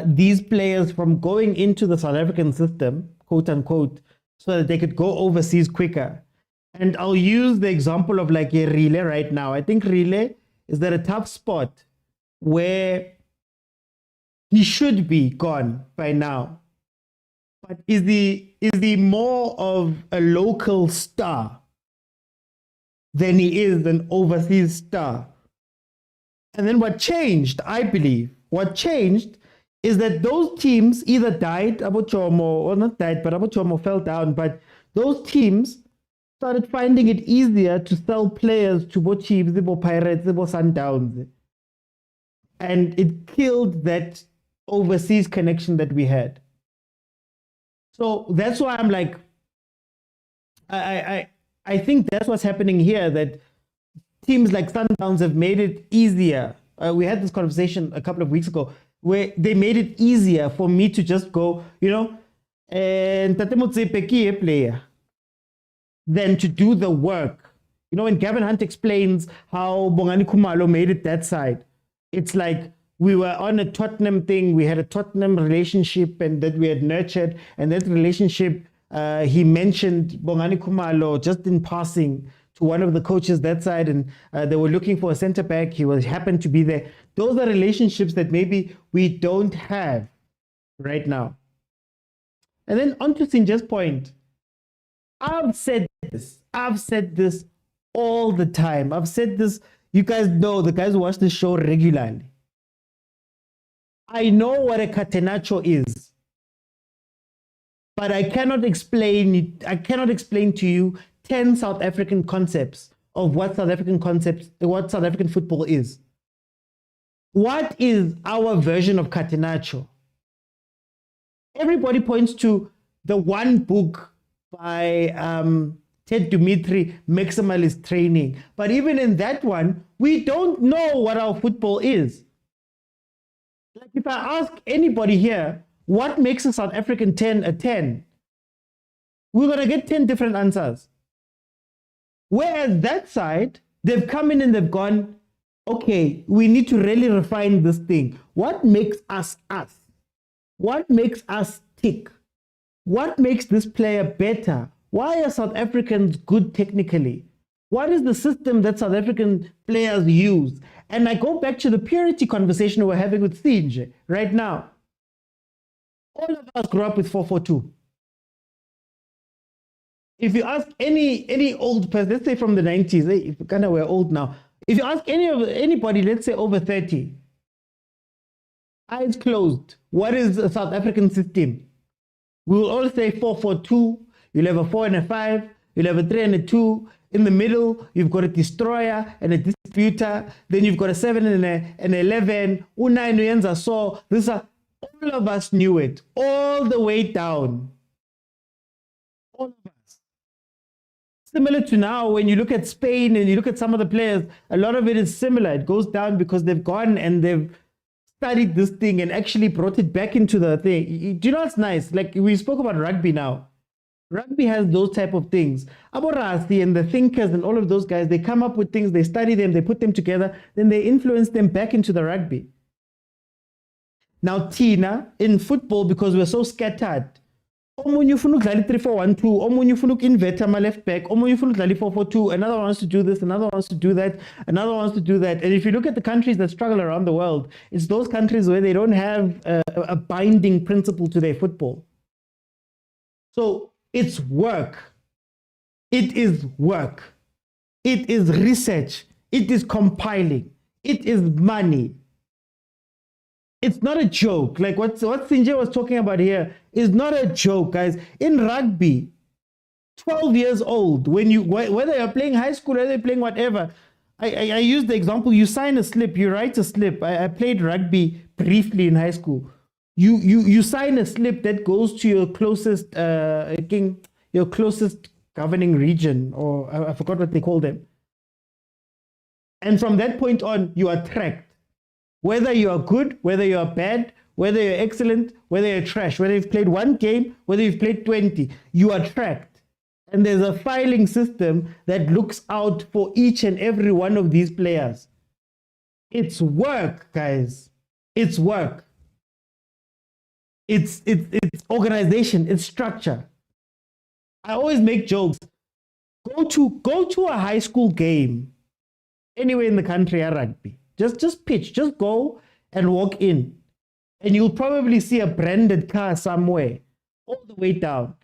these players from going into the South African system, quote unquote, so that they could go overseas quicker. And I'll use the example of like a Relay right now. I think Relay is at a tough spot where he should be gone by now. But is he more of a local star than he is an overseas star? And then what changed, I believe, is that those teams either died, Abochomo, or not died, but Abochomo fell down, but those teams started finding it easier to sell players to Bo Chiefs, Bo Pirates, Bo Sundowns. And it killed that overseas connection that we had. So that's why I'm like, I think that's what's happening here, that teams like Sundowns have made it easier. We had this conversation a couple of weeks ago where they made it easier for me to just go, and Tate Motsepe ki a player, than to do the work. When Gavin Hunt explains how Bongani Khumalo made it that side, it's like we were on a Tottenham thing, we had a Tottenham relationship and that we had nurtured, and that relationship, he mentioned Bongani Khumalo just in passing to one of the coaches that side, and they were looking for a center back. He happened to be there. Those are relationships that maybe we don't have right now. And then on to Sinja's point, I've said this all the time. I've said this, you guys know, the guys who watch the show regularly. I know what a catenaccio is, but I cannot explain to you 10 South African concepts of what South African football is. What is our version of catenaccio? Everybody points to the one book by Ted Dimitri, Maximalist Training. But even in that one, we don't know what our football is. Like if I ask anybody here, what makes a South African 10 a 10? We're going to get 10 different answers. Whereas that side, they've come in and they've gone, okay, we need to really refine this thing. What makes us us? What makes us tick? What makes this player better? Why are South Africans good technically? What is the system that South African players use? And I go back to the purity conversation we're having with Sinje right now. All of us grew up with 4-4-2. If you ask any old person, let's say from the 90s, if kind of we're old now. If you ask anybody, let's say over 30, eyes closed, what is a South African system? We will all say 4-4-2. You'll have a 4 and a 5. You'll have a 3 and a 2. In the middle, you've got a destroyer and a distributor. Then you've got a 7 and an 11. U9 uyenza so. All of us knew it, all the way down. All of us. Similar to now, when you look at Spain and you look at some of the players, a lot of it is similar. It goes down because they've gone and they've studied this thing and actually brought it back into the thing. Do you know what's nice? Like we spoke about rugby now. Rugby has those type of things. Aborasi and the thinkers and all of those guys, they come up with things, they study them, they put them together, then they influence them back into the rugby. Now, Tina, in football, because we're so scattered, omunye ufuna ukudlala 3-4-1-2, omunye ufuna uku-invert ama left back, omunye ufuna ukudlala 4-4-2, another one wants to do this, another one wants to do that, another one wants to do that. And if you look at the countries that struggle around the world, it's those countries where they don't have a binding principle to their football. So it's work. It is work. It is research. It is compiling. It is money. It's not a joke. Like what Sinje was talking about here is not a joke, guys. In rugby, 12 years old, when you whether you're playing high school, whether you're playing whatever, I use the example, you sign a slip, you write a slip. I played rugby briefly in high school. You sign a slip that goes to your closest governing region, or I forgot what they call them. And from that point on, you are tracked. Whether you are good, whether you are bad, whether you're excellent, whether you're trash, whether you've played one game, whether you've played 20, you are tracked. And there's a filing system that looks out for each and every one of these players. It's work, guys. It's work. It's organization, it's structure. I always make jokes. Go to a high school game anywhere in the country at rugby. Just pitch, just go and walk in. And you'll probably see a branded car somewhere, all the way down.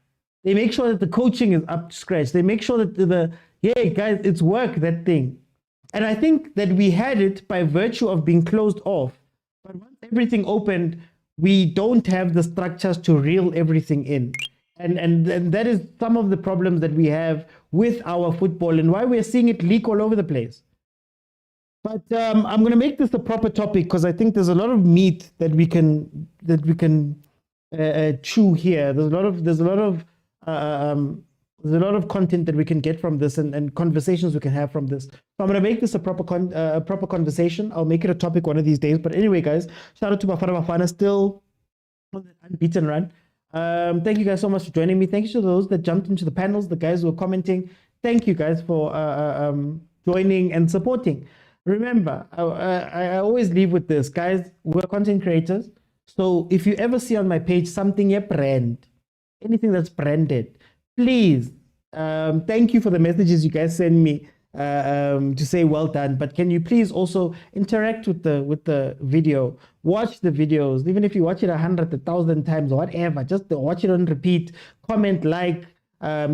They make sure that the coaching is up to scratch. They make sure that guys, it's work, that thing. And I think that we had it by virtue of being closed off. But once everything opened, we don't have the structures to reel everything in. And that is some of the problems that we have with our football and why we're seeing it leak all over the place. But I'm going to make this a proper topic because I think there's a lot of meat that we can chew here. There's a lot of content that we can get from this and conversations we can have from this. So I'm going to make this a proper conversation. I'll make it a topic one of these days. But anyway, guys, shout out to Bafana Bafana, still on the unbeaten run. Thank you guys so much for joining me. Thank you to those that jumped into the panels, the guys who were commenting. Thank you guys for joining and supporting. Remember, I always leave with this, guys. We're content creators. So if you ever see on my page something brand, anything that's branded, please, thank you for the messages you guys send me to say well done. But can you please also interact with the video, watch the videos, even if you watch it 100, 1,000 times or whatever, just watch it on repeat, comment, like,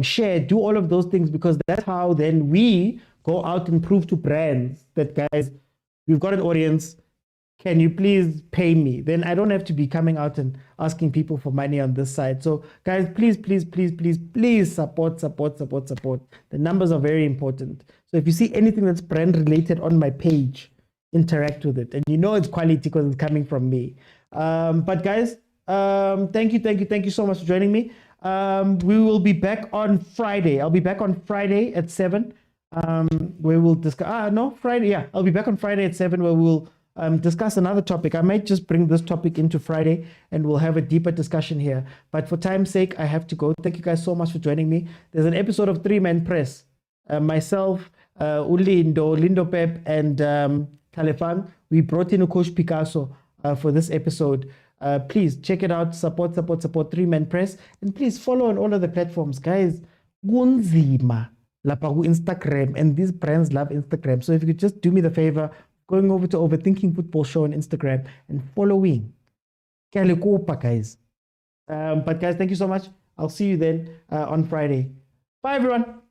share, do all of those things, because that's how then we go out and prove to brands that, guys, we've got an audience. Can you please pay me? Then I don't have to be coming out and asking people for money on this side. So, guys, please, please, please, please, please support. The numbers are very important. So if you see anything that's brand related on my page, interact with it. And you know it's quality because it's coming from me. But guys, Thank you so much for joining me. We will be back on Friday. I'll be back on Friday at 7. Where we'll discuss. Friday. Yeah, I'll be back on Friday at 7, where we'll discuss another topic. I might just bring this topic into Friday, and we'll have a deeper discussion here. But for time's sake, I have to go. Thank you guys so much for joining me. There's an episode of 3-Man Press. Myself, Lindo Pep, and Kalefang. We brought in Coach Picasso for this episode. Please check it out. Support 3-Man Press, and please follow on all of the platforms, guys. Gunzima lapha ku Instagram, and these brands love Instagram. So if you could just do me the favor, going over to Overthinking Football Show on Instagram and following. Guys. But guys, thank you so much. I'll see you then on Friday. Bye, everyone.